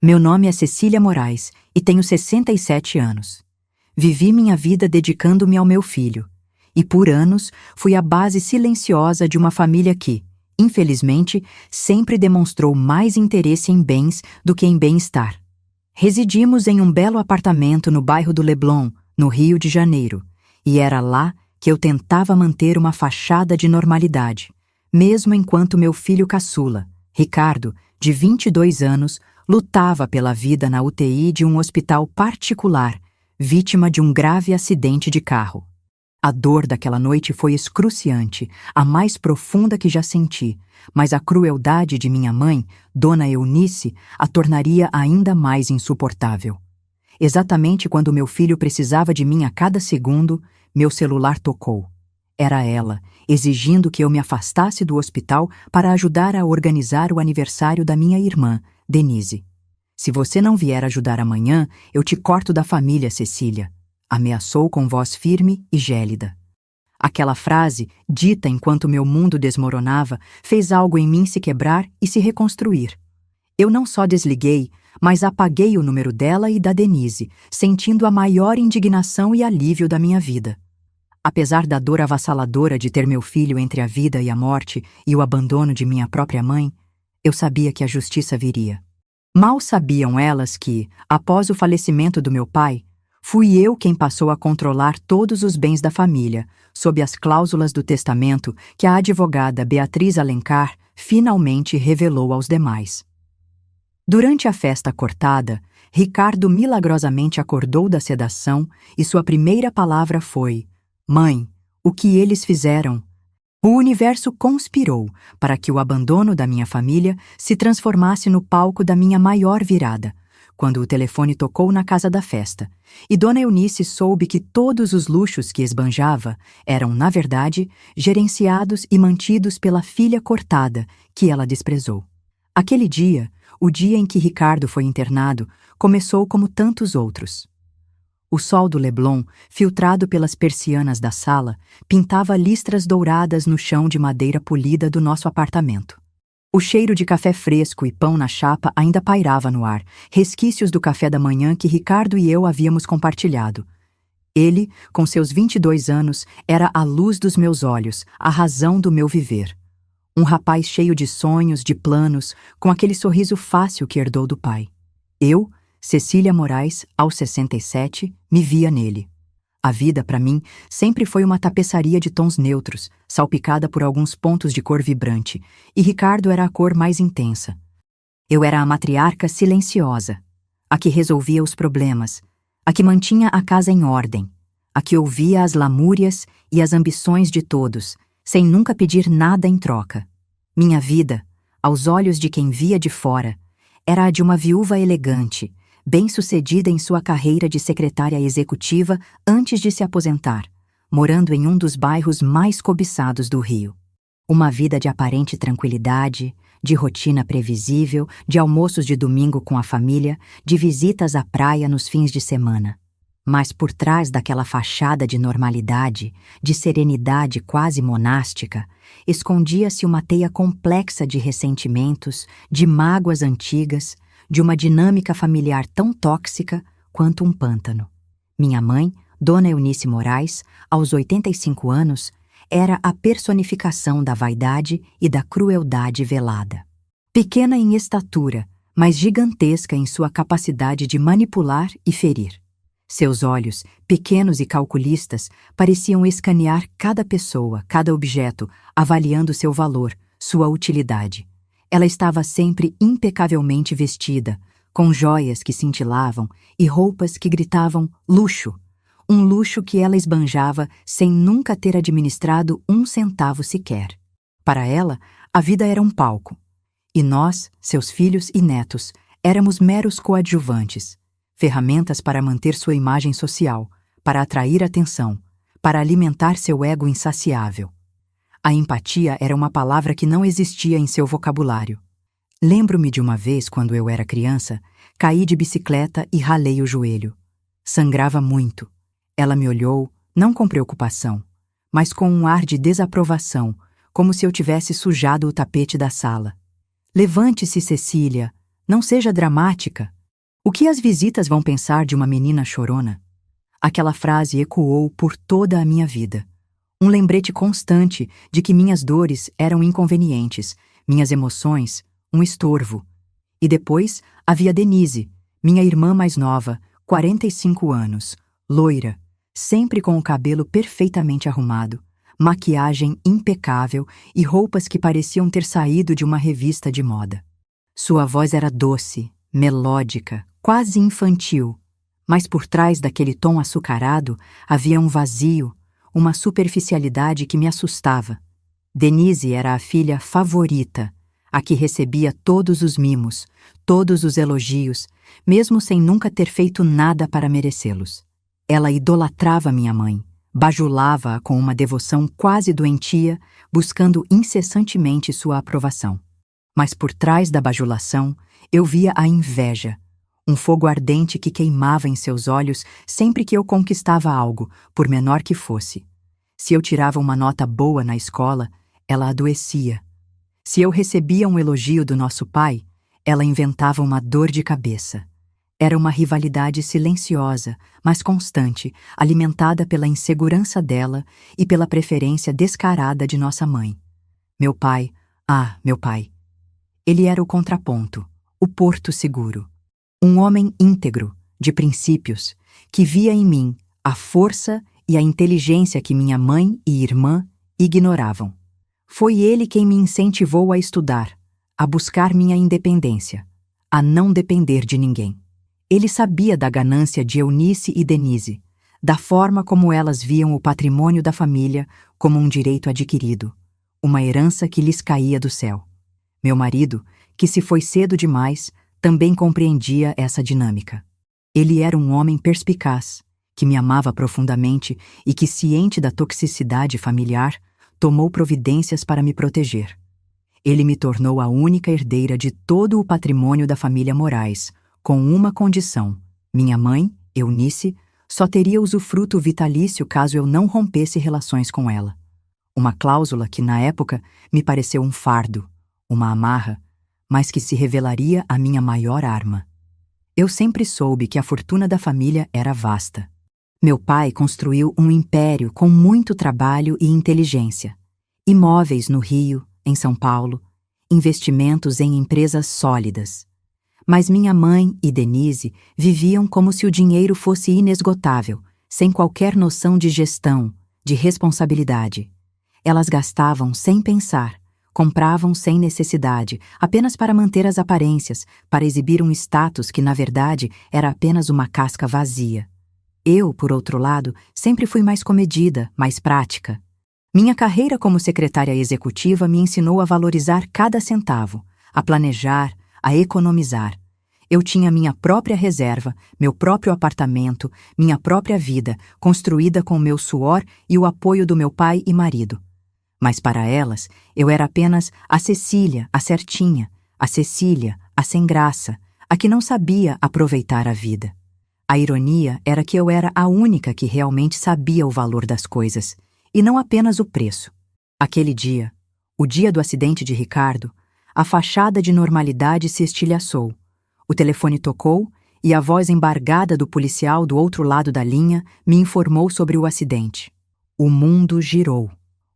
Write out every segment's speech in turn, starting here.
Meu nome é Cecília Moraes e tenho 67 anos. Vivi minha vida dedicando-me ao meu filho. E por anos fui a base silenciosa de uma família que, infelizmente, sempre demonstrou mais interesse em bens do que em bem-estar. Residimos em um belo apartamento no bairro do Leblon, no Rio de Janeiro, e era lá que eu tentava manter uma fachada de normalidade, mesmo enquanto meu filho caçula, Ricardo, de 22 anos, lutava pela vida na UTI de um hospital particular, vítima de um grave acidente de carro. A dor daquela noite foi excruciante, a mais profunda que já senti, mas a crueldade de minha mãe, Dona Eunice, a tornaria ainda mais insuportável. Exatamente quando meu filho precisava de mim a cada segundo, meu celular tocou. Era ela, exigindo que eu me afastasse do hospital para ajudar a organizar o aniversário da minha irmã, Denise. "Se você não vier ajudar amanhã, eu te corto da família, Cecília", ameaçou com voz firme e gélida. Aquela frase, dita enquanto meu mundo desmoronava, fez algo em mim se quebrar e se reconstruir. Eu não só desliguei, mas apaguei o número dela e da Denise, sentindo a maior indignação e alívio da minha vida. Apesar da dor avassaladora de ter meu filho entre a vida e a morte e o abandono de minha própria mãe, eu sabia que a justiça viria. Mal sabiam elas que, após o falecimento do meu pai, fui eu quem passou a controlar todos os bens da família, sob as cláusulas do testamento que a advogada Beatriz Alencar finalmente revelou aos demais. Durante a festa cortada, Ricardo milagrosamente acordou da sedação e sua primeira palavra foi: "Mãe, o que eles fizeram?" O universo conspirou para que o abandono da minha família se transformasse no palco da minha maior virada, quando o telefone tocou na casa da festa, e Dona Eunice soube que todos os luxos que esbanjava eram, na verdade, gerenciados e mantidos pela filha cortada, que ela desprezou. Aquele dia, o dia em que Ricardo foi internado, começou como tantos outros. O sol do Leblon, filtrado pelas persianas da sala, pintava listras douradas no chão de madeira polida do nosso apartamento. O cheiro de café fresco e pão na chapa ainda pairava no ar, resquícios do café da manhã que Ricardo e eu havíamos compartilhado. Ele, com seus 22 anos, era a luz dos meus olhos, a razão do meu viver. Um rapaz cheio de sonhos, de planos, com aquele sorriso fácil que herdou do pai. Eu, Cecília Moraes, aos 67, me via nele. A vida, para mim, sempre foi uma tapeçaria de tons neutros, salpicada por alguns pontos de cor vibrante, e Ricardo era a cor mais intensa. Eu era a matriarca silenciosa, a que resolvia os problemas, a que mantinha a casa em ordem, a que ouvia as lamúrias e as ambições de todos, sem nunca pedir nada em troca. Minha vida, aos olhos de quem via de fora, era a de uma viúva elegante, bem-sucedida em sua carreira de secretária executiva antes de se aposentar, morando em um dos bairros mais cobiçados do Rio. Uma vida de aparente tranquilidade, de rotina previsível, de almoços de domingo com a família, de visitas à praia nos fins de semana. Mas por trás daquela fachada de normalidade, de serenidade quase monástica, escondia-se uma teia complexa de ressentimentos, de mágoas antigas, de uma dinâmica familiar tão tóxica quanto um pântano. Minha mãe, Dona Eunice Moraes, aos 85 anos, era a personificação da vaidade e da crueldade velada. Pequena em estatura, mas gigantesca em sua capacidade de manipular e ferir. Seus olhos, pequenos e calculistas, pareciam escanear cada pessoa, cada objeto, avaliando seu valor, sua utilidade. Ela estava sempre impecavelmente vestida, com joias que cintilavam e roupas que gritavam luxo, um luxo que ela esbanjava sem nunca ter administrado um centavo sequer. Para ela, a vida era um palco, e nós, seus filhos e netos, éramos meros coadjuvantes, ferramentas para manter sua imagem social, para atrair atenção, para alimentar seu ego insaciável. A empatia era uma palavra que não existia em seu vocabulário. Lembro-me de uma vez, quando eu era criança, caí de bicicleta e ralei o joelho. Sangrava muito. Ela me olhou, não com preocupação, mas com um ar de desaprovação, como se eu tivesse sujado o tapete da sala. "Levante-se, Cecília. Não seja dramática. O que as visitas vão pensar de uma menina chorona? Aquela frase ecoou por toda a minha vida. Um lembrete constante de que minhas dores eram inconvenientes, minhas emoções, um estorvo. E depois havia Denise, minha irmã mais nova, 45 anos, loira, sempre com o cabelo perfeitamente arrumado, maquiagem impecável e roupas que pareciam ter saído de uma revista de moda. Sua voz era doce, melódica, quase infantil, mas por trás daquele tom açucarado havia um vazio, uma superficialidade que me assustava. Denise era a filha favorita, a que recebia todos os mimos, todos os elogios, mesmo sem nunca ter feito nada para merecê-los. Ela idolatrava minha mãe, bajulava-a com uma devoção quase doentia, buscando incessantemente sua aprovação. Mas por trás da bajulação, eu via a inveja, um fogo ardente que queimava em seus olhos sempre que eu conquistava algo, por menor que fosse. Se eu tirava uma nota boa na escola, ela adoecia. Se eu recebia um elogio do nosso pai, ela inventava uma dor de cabeça. Era uma rivalidade silenciosa, mas constante, alimentada pela insegurança dela e pela preferência descarada de nossa mãe. Meu pai, meu pai. Ele era o contraponto, o porto seguro. Um homem íntegro, de princípios, que via em mim a força e a inteligência que minha mãe e irmã ignoravam. Foi ele quem me incentivou a estudar, a buscar minha independência, a não depender de ninguém. Ele sabia da ganância de Eunice e Denise, da forma como elas viam o patrimônio da família como um direito adquirido, uma herança que lhes caía do céu. Meu marido, que se foi cedo demais, também compreendia essa dinâmica. Ele era um homem perspicaz, que me amava profundamente e que, ciente da toxicidade familiar, tomou providências para me proteger. Ele me tornou a única herdeira de todo o patrimônio da família Moraes, com uma condição: minha mãe, Eunice, só teria usufruto vitalício caso eu não rompesse relações com ela. Uma cláusula que, na época, me pareceu um fardo, uma amarra, mas que se revelaria a minha maior arma. Eu sempre soube que a fortuna da família era vasta. Meu pai construiu um império com muito trabalho e inteligência. Imóveis no Rio, em São Paulo, investimentos em empresas sólidas. Mas minha mãe e Denise viviam como se o dinheiro fosse inesgotável, sem qualquer noção de gestão, de responsabilidade. Elas gastavam sem pensar, compravam sem necessidade, apenas para manter as aparências, para exibir um status que, na verdade, era apenas uma casca vazia. Eu, por outro lado, sempre fui mais comedida, mais prática. Minha carreira como secretária executiva me ensinou a valorizar cada centavo, a planejar, a economizar. Eu tinha minha própria reserva, meu próprio apartamento, minha própria vida, construída com meu suor e o apoio do meu pai e marido. Mas para elas, eu era apenas a Cecília, a certinha, a Cecília, a sem graça, a que não sabia aproveitar a vida. A ironia era que eu era a única que realmente sabia o valor das coisas, e não apenas o preço. Aquele dia, o dia do acidente de Ricardo, a fachada de normalidade se estilhaçou. O telefone tocou e a voz embargada do policial do outro lado da linha me informou sobre o acidente. O mundo girou.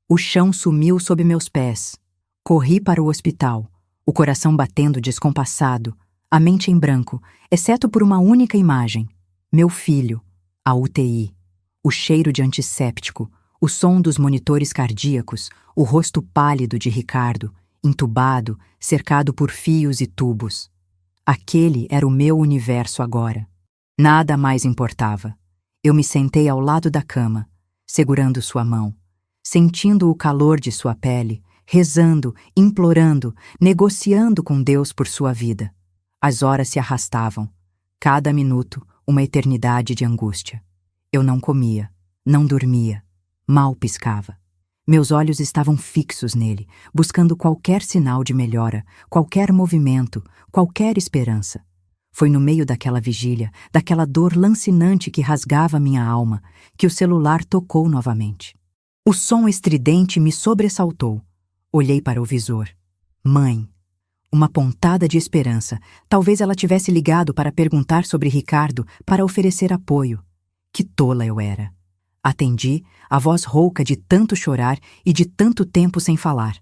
O chão sumiu sob meus pés. Corri para o hospital, o coração batendo descompassado, a mente em branco, exceto por uma única imagem. Meu filho, a UTI, o cheiro de antisséptico, o som dos monitores cardíacos, o rosto pálido de Ricardo, entubado, cercado por fios e tubos. Aquele era o meu universo agora. Nada mais importava. Eu me sentei ao lado da cama, segurando sua mão, sentindo o calor de sua pele, rezando, implorando, negociando com Deus por sua vida. As horas se arrastavam. Cada minuto, uma eternidade de angústia. Eu não comia, não dormia, mal piscava. Meus olhos estavam fixos nele, buscando qualquer sinal de melhora, qualquer movimento, qualquer esperança. Foi no meio daquela vigília, daquela dor lancinante que rasgava minha alma, que o celular tocou novamente. O som estridente me sobressaltou. Olhei para o visor. Mãe. Uma pontada de esperança. Talvez ela tivesse ligado para perguntar sobre Ricardo, para oferecer apoio. Que tola eu era. Atendi, a voz rouca de tanto chorar e de tanto tempo sem falar.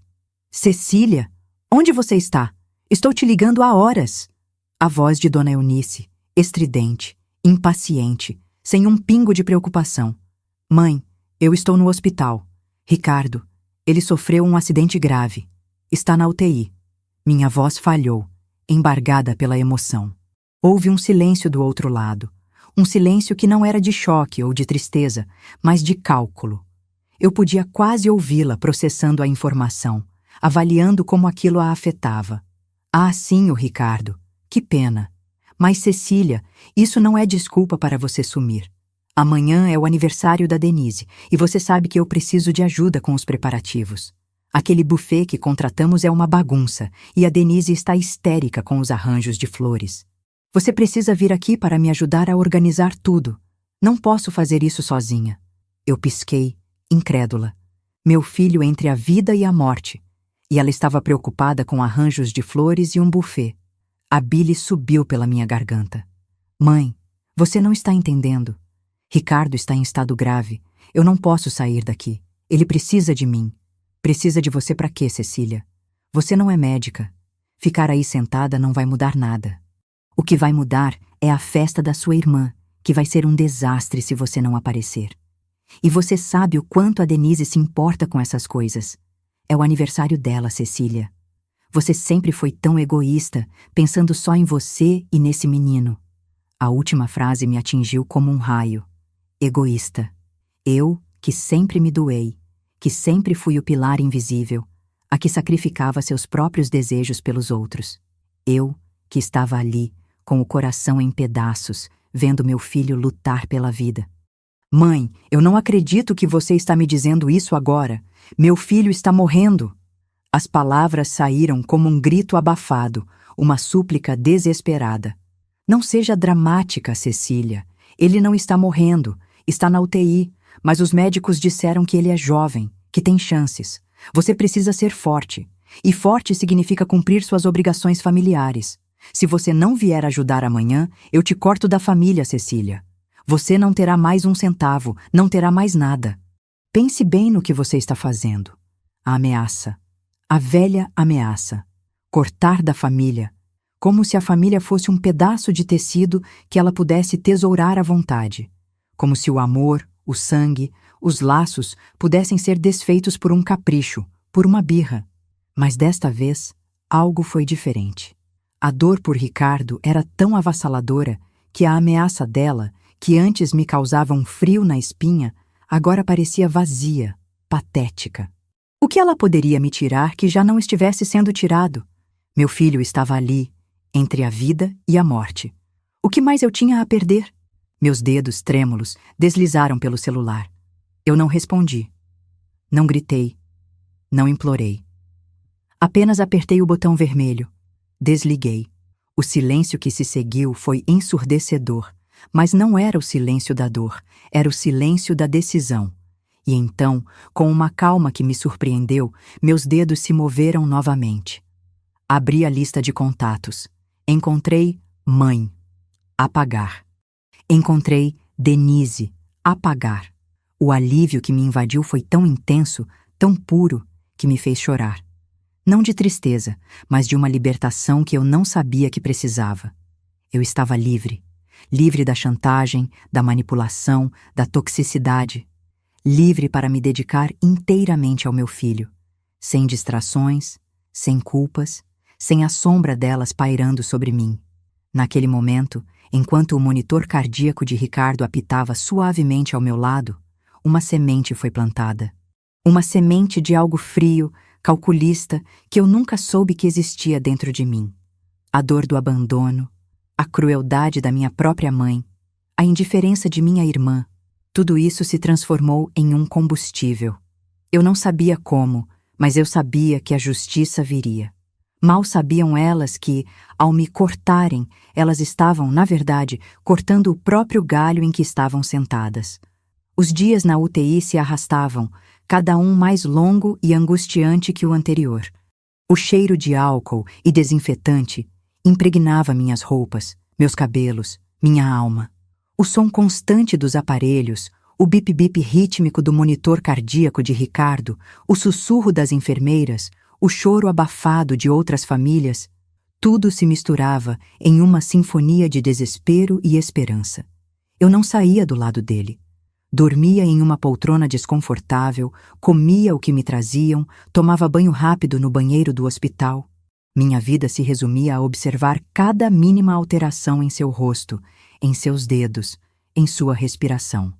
Cecília, onde você está? Estou te ligando há horas. A voz de Dona Eunice, estridente, impaciente, sem um pingo de preocupação. Mãe, eu estou no hospital. Ricardo, ele sofreu um acidente grave. Está na UTI. Minha voz falhou, embargada pela emoção. Houve um silêncio do outro lado. Um silêncio que não era de choque ou de tristeza, mas de cálculo. Eu podia quase ouvi-la processando a informação, avaliando como aquilo a afetava. Ah, sim, o Ricardo. Que pena. Mas, Cecília, isso não é desculpa para você sumir. Amanhã é o aniversário da Denise e você sabe que eu preciso de ajuda com os preparativos. Aquele buffet que contratamos é uma bagunça e a Denise está histérica com os arranjos de flores. Você precisa vir aqui para me ajudar a organizar tudo. Não posso fazer isso sozinha. Eu pisquei, incrédula. Meu filho entre a vida e a morte. E ela estava preocupada com arranjos de flores e um buffet. A bile subiu pela minha garganta. Mãe, você não está entendendo. Ricardo está em estado grave. Eu não posso sair daqui. Ele precisa de mim. Precisa de você para quê, Cecília? Você não é médica. Ficar aí sentada não vai mudar nada. O que vai mudar é a festa da sua irmã, que vai ser um desastre se você não aparecer. E você sabe o quanto a Denise se importa com essas coisas. É o aniversário dela, Cecília. Você sempre foi tão egoísta, pensando só em você e nesse menino. A última frase me atingiu como um raio. Egoísta. Eu, que sempre me doei, que sempre fui o pilar invisível, a que sacrificava seus próprios desejos pelos outros. Eu, que estava ali, com o coração em pedaços, vendo meu filho lutar pela vida. Mãe, eu não acredito que você está me dizendo isso agora. Meu filho está morrendo. As palavras saíram como um grito abafado, uma súplica desesperada. Não seja dramática, Cecília. Ele não está morrendo, está na UTI, mas os médicos disseram que ele é jovem, que tem chances. Você precisa ser forte. E forte significa cumprir suas obrigações familiares. Se você não vier ajudar amanhã, eu te corto da família, Cecília. Você não terá mais um centavo, não terá mais nada. Pense bem no que você está fazendo. A ameaça. A velha ameaça. Cortar da família. Como se a família fosse um pedaço de tecido que ela pudesse tesourar à vontade. Como se o amor, o sangue, os laços pudessem ser desfeitos por um capricho, por uma birra. Mas desta vez, algo foi diferente. A dor por Ricardo era tão avassaladora que a ameaça dela, que antes me causava um frio na espinha, agora parecia vazia, patética. O que ela poderia me tirar que já não estivesse sendo tirado? Meu filho estava ali, entre a vida e a morte. O que mais eu tinha a perder? Meus dedos trêmulos deslizaram pelo celular. Eu não respondi. Não gritei. Não implorei. Apenas apertei o botão vermelho. Desliguei. O silêncio que se seguiu foi ensurdecedor, mas não era o silêncio da dor, era o silêncio da decisão. E então, com uma calma que me surpreendeu, meus dedos se moveram novamente. Abri a lista de contatos. Encontrei mãe. Apagar. Encontrei Denise. Apagar. O alívio que me invadiu foi tão intenso, tão puro, que me fez chorar. Não de tristeza, mas de uma libertação que eu não sabia que precisava. Eu estava livre. Livre da chantagem, da manipulação, da toxicidade. Livre para me dedicar inteiramente ao meu filho. Sem distrações, sem culpas, sem a sombra delas pairando sobre mim. Naquele momento, enquanto o monitor cardíaco de Ricardo apitava suavemente ao meu lado, uma semente foi plantada. Uma semente de algo frio, calculista, que eu nunca soube que existia dentro de mim. A dor do abandono, a crueldade da minha própria mãe, a indiferença de minha irmã, tudo isso se transformou em um combustível. Eu não sabia como, mas eu sabia que a justiça viria. Mal sabiam elas que, ao me cortarem, elas estavam, na verdade, cortando o próprio galho em que estavam sentadas. Os dias na UTI se arrastavam, cada um mais longo e angustiante que o anterior. O cheiro de álcool e desinfetante impregnava minhas roupas, meus cabelos, minha alma. O som constante dos aparelhos, o bip-bip rítmico do monitor cardíaco de Ricardo, o sussurro das enfermeiras, o choro abafado de outras famílias, tudo se misturava em uma sinfonia de desespero e esperança. Eu não saía do lado dele. Dormia em uma poltrona desconfortável, comia o que me traziam, tomava banho rápido no banheiro do hospital. Minha vida se resumia a observar cada mínima alteração em seu rosto, em seus dedos, em sua respiração.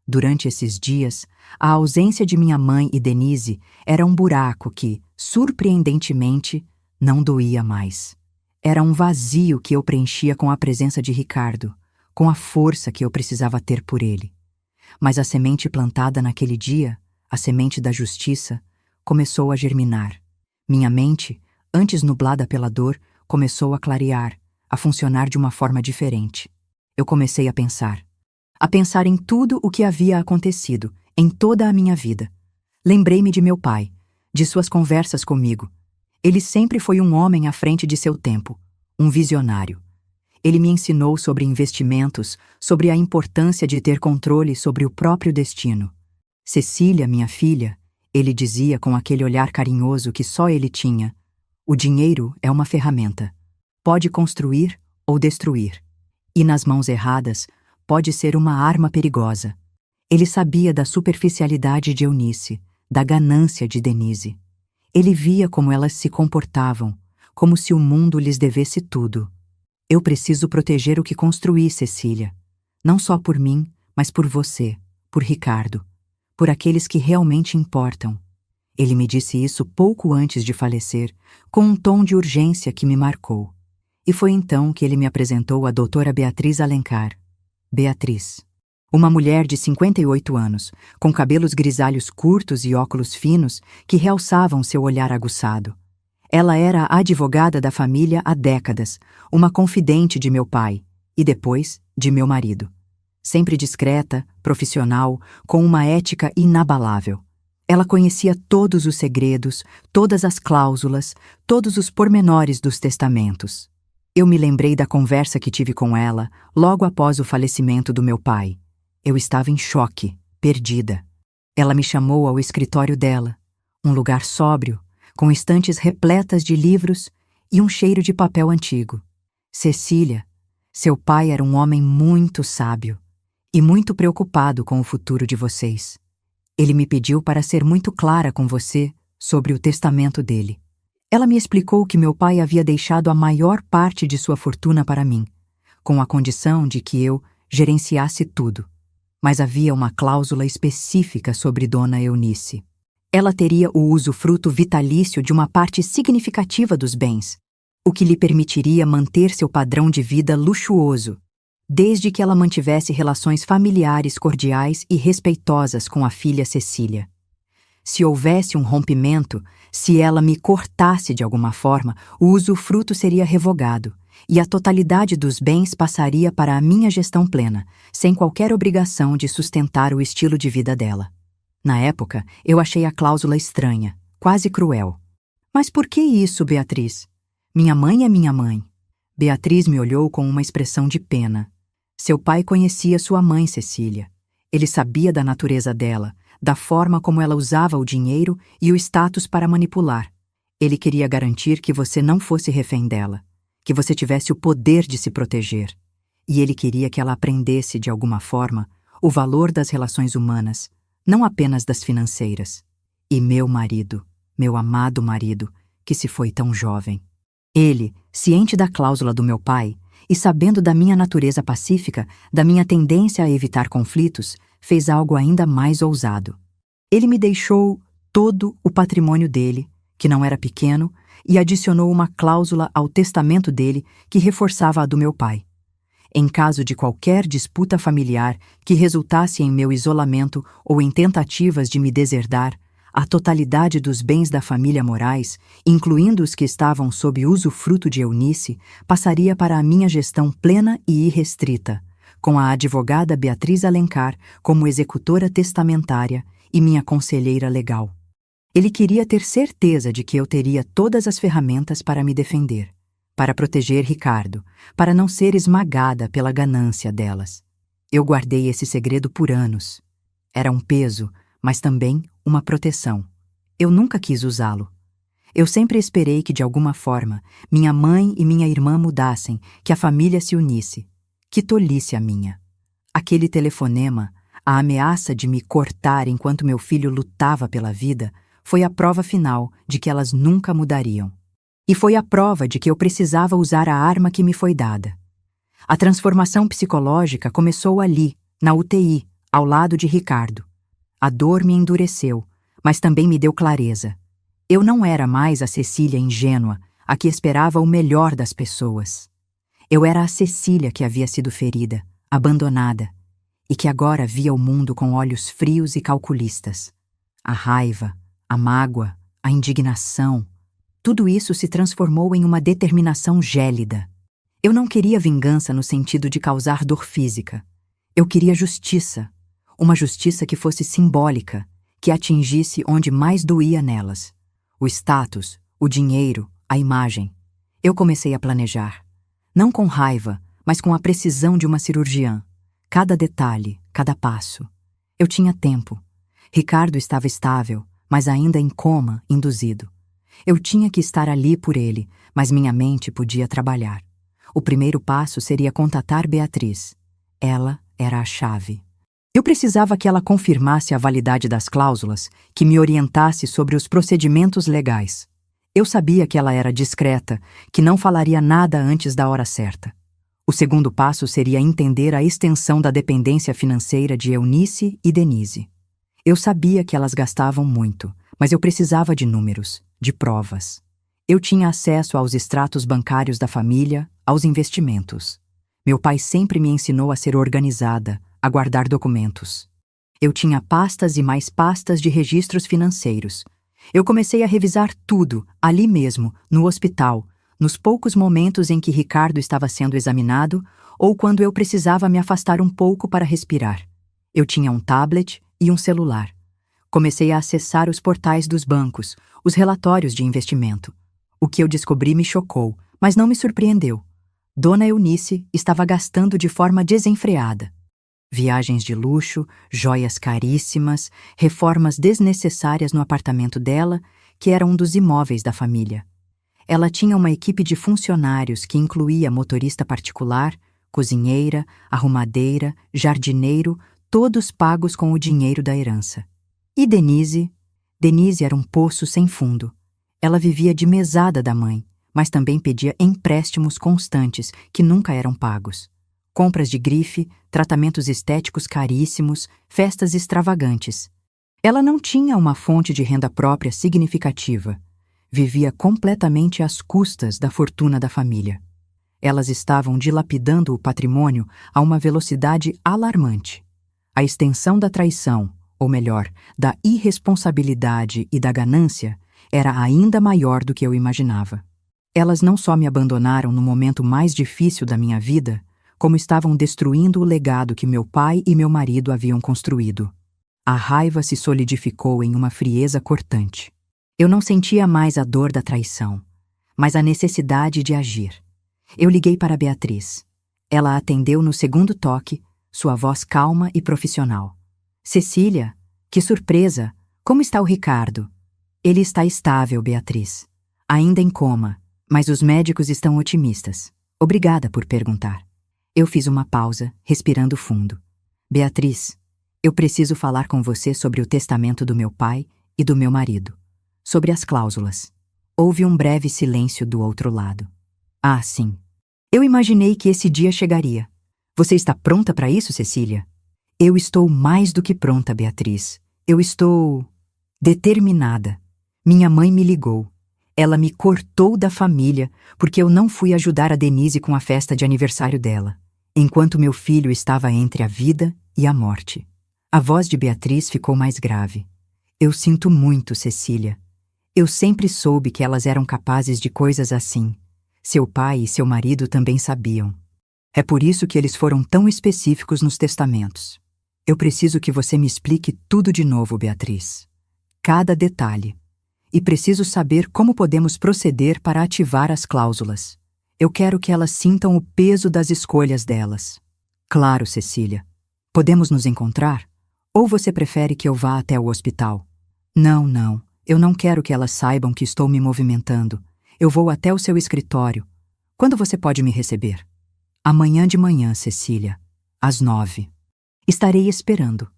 Durante esses dias, a ausência de minha mãe e Denise era um buraco que, surpreendentemente, não doía mais. Era um vazio que eu preenchia com a presença de Ricardo, com a força que eu precisava ter por ele. Mas a semente plantada naquele dia, a semente da justiça, começou a germinar. Minha mente, antes nublada pela dor, começou a clarear, a funcionar de uma forma diferente. Eu comecei a pensar em tudo o que havia acontecido, em toda a minha vida. Lembrei-me de meu pai, de suas conversas comigo. Ele sempre foi um homem à frente de seu tempo, um visionário. Ele me ensinou sobre investimentos, sobre a importância de ter controle sobre o próprio destino. Cecília, minha filha, ele dizia com aquele olhar carinhoso que só ele tinha, o dinheiro é uma ferramenta. Pode construir ou destruir. E nas mãos erradas, pode ser uma arma perigosa. Ele sabia da superficialidade de Eunice, da ganância de Denise. Ele via como elas se comportavam, como se o mundo lhes devesse tudo. Eu preciso proteger o que construí, Cecília. Não só por mim, mas por você, por Ricardo, por aqueles que realmente importam. Ele me disse isso pouco antes de falecer, com um tom de urgência que me marcou. E foi então que ele me apresentou a doutora Beatriz Alencar. Beatriz. Uma mulher de 58 anos, com cabelos grisalhos curtos e óculos finos que realçavam seu olhar aguçado. Ela era a advogada da família há décadas, uma confidente de meu pai e depois de meu marido. Sempre discreta, profissional, com uma ética inabalável. Ela conhecia todos os segredos, todas as cláusulas, todos os pormenores dos testamentos. Eu me lembrei da conversa que tive com ela logo após o falecimento do meu pai. Eu estava em choque, perdida. Ela me chamou ao escritório dela, um lugar sóbrio, com estantes repletas de livros e um cheiro de papel antigo. Cecília, seu pai era um homem muito sábio e muito preocupado com o futuro de vocês. Ele me pediu para ser muito clara com você sobre o testamento dele. Ela me explicou que meu pai havia deixado a maior parte de sua fortuna para mim, com a condição de que eu gerenciasse tudo. Mas havia uma cláusula específica sobre Dona Eunice. Ela teria o usufruto vitalício de uma parte significativa dos bens, o que lhe permitiria manter seu padrão de vida luxuoso, desde que ela mantivesse relações familiares cordiais e respeitosas com a filha Cecília. Se houvesse um rompimento, se ela me cortasse de alguma forma, o usufruto seria revogado, e a totalidade dos bens passaria para a minha gestão plena, sem qualquer obrigação de sustentar o estilo de vida dela. Na época, eu achei a cláusula estranha, quase cruel. Mas por que isso, Beatriz? Minha mãe é minha mãe. Beatriz me olhou com uma expressão de pena. Seu pai conhecia sua mãe, Cecília. Ele sabia da natureza dela, da forma como ela usava o dinheiro e o status para manipular. Ele queria garantir que você não fosse refém dela, que você tivesse o poder de se proteger. E ele queria que ela aprendesse, de alguma forma, o valor das relações humanas, não apenas das financeiras. E meu marido, meu amado marido, que se foi tão jovem. Ele, ciente da cláusula do meu pai e sabendo da minha natureza pacífica, da minha tendência a evitar conflitos, fez algo ainda mais ousado. Ele me deixou todo o patrimônio dele, que não era pequeno, e adicionou uma cláusula ao testamento dele que reforçava a do meu pai. Em caso de qualquer disputa familiar que resultasse em meu isolamento ou em tentativas de me deserdar, a totalidade dos bens da família Moraes, incluindo os que estavam sob usufruto de Eunice, passaria para a minha gestão plena e irrestrita, com a advogada Beatriz Alencar como executora testamentária e minha conselheira legal. Ele queria ter certeza de que eu teria todas as ferramentas para me defender, para proteger Ricardo, para não ser esmagada pela ganância delas. Eu guardei esse segredo por anos. Era um peso, mas também uma proteção. Eu nunca quis usá-lo. Eu sempre esperei que, de alguma forma, minha mãe e minha irmã mudassem, que a família se unisse. Que tolice a minha! Aquele telefonema, a ameaça de me cortar enquanto meu filho lutava pela vida, foi a prova final de que elas nunca mudariam. E foi a prova de que eu precisava usar a arma que me foi dada. A transformação psicológica começou ali, na UTI, ao lado de Ricardo. A dor me endureceu, mas também me deu clareza. Eu não era mais a Cecília ingênua, a que esperava o melhor das pessoas. Eu era a Cecília que havia sido ferida, abandonada, e que agora via o mundo com olhos frios e calculistas. A raiva, a mágoa, a indignação, tudo isso se transformou em uma determinação gélida. Eu não queria vingança no sentido de causar dor física. Eu queria justiça, uma justiça que fosse simbólica, que atingisse onde mais doía nelas. O status, o dinheiro, a imagem. Eu comecei a planejar. Não com raiva, mas com a precisão de uma cirurgiã. Cada detalhe, cada passo. Eu tinha tempo. Ricardo estava estável, mas ainda em coma induzido. Eu tinha que estar ali por ele, mas minha mente podia trabalhar. O primeiro passo seria contatar Beatriz. Ela era a chave. Eu precisava que ela confirmasse a validade das cláusulas, que me orientasse sobre os procedimentos legais. Eu sabia que ela era discreta, que não falaria nada antes da hora certa. O segundo passo seria entender a extensão da dependência financeira de Eunice e Denise. Eu sabia que elas gastavam muito, mas eu precisava de números, de provas. Eu tinha acesso aos extratos bancários da família, aos investimentos. Meu pai sempre me ensinou a ser organizada, a guardar documentos. Eu tinha pastas e mais pastas de registros financeiros. Eu comecei a revisar tudo, ali mesmo, no hospital, nos poucos momentos em que Ricardo estava sendo examinado ou quando eu precisava me afastar um pouco para respirar. Eu tinha um tablet e um celular. Comecei a acessar os portais dos bancos, os relatórios de investimento. O que eu descobri me chocou, mas não me surpreendeu. Dona Eunice estava gastando de forma desenfreada. Viagens de luxo, joias caríssimas, reformas desnecessárias no apartamento dela, que era um dos imóveis da família. Ela tinha uma equipe de funcionários que incluía motorista particular, cozinheira, arrumadeira, jardineiro, todos pagos com o dinheiro da herança. E Denise? Denise era um poço sem fundo. Ela vivia de mesada da mãe, mas também pedia empréstimos constantes que nunca eram pagos. Compras de grife, tratamentos estéticos caríssimos, festas extravagantes. Ela não tinha uma fonte de renda própria significativa. Vivia completamente às custas da fortuna da família. Elas estavam dilapidando o patrimônio a uma velocidade alarmante. A extensão da traição, ou melhor, da irresponsabilidade e da ganância, era ainda maior do que eu imaginava. Elas não só me abandonaram no momento mais difícil da minha vida, como estavam destruindo o legado que meu pai e meu marido haviam construído. A raiva se solidificou em uma frieza cortante. Eu não sentia mais a dor da traição, mas a necessidade de agir. Eu liguei para Beatriz. Ela atendeu no segundo toque, sua voz calma e profissional. Cecília, que surpresa! Como está o Ricardo? Ele está estável, Beatriz. Ainda em coma, mas os médicos estão otimistas. Obrigada por perguntar. Eu fiz uma pausa, respirando fundo. Beatriz, eu preciso falar com você sobre o testamento do meu pai e do meu marido. Sobre as cláusulas. Houve um breve silêncio do outro lado. Ah, sim. Eu imaginei que esse dia chegaria. Você está pronta para isso, Cecília? Eu estou mais do que pronta, Beatriz. Eu estou determinada. Minha mãe me ligou. Ela me cortou da família porque eu não fui ajudar a Denise com a festa de aniversário dela, enquanto meu filho estava entre a vida e a morte. A voz de Beatriz ficou mais grave. Eu sinto muito, Cecília. Eu sempre soube que elas eram capazes de coisas assim. Seu pai e seu marido também sabiam. É por isso que eles foram tão específicos nos testamentos. Eu preciso que você me explique tudo de novo, Beatriz. Cada detalhe. e preciso saber como podemos proceder para ativar as cláusulas. Eu quero que elas sintam o peso das escolhas delas. Claro, Cecília. Podemos nos encontrar? Ou você prefere que eu vá até o hospital? Não, não. Eu não quero que elas saibam que estou me movimentando. Eu vou até o seu escritório. Quando você pode me receber? Amanhã de manhã, Cecília. Às 9. Estarei esperando.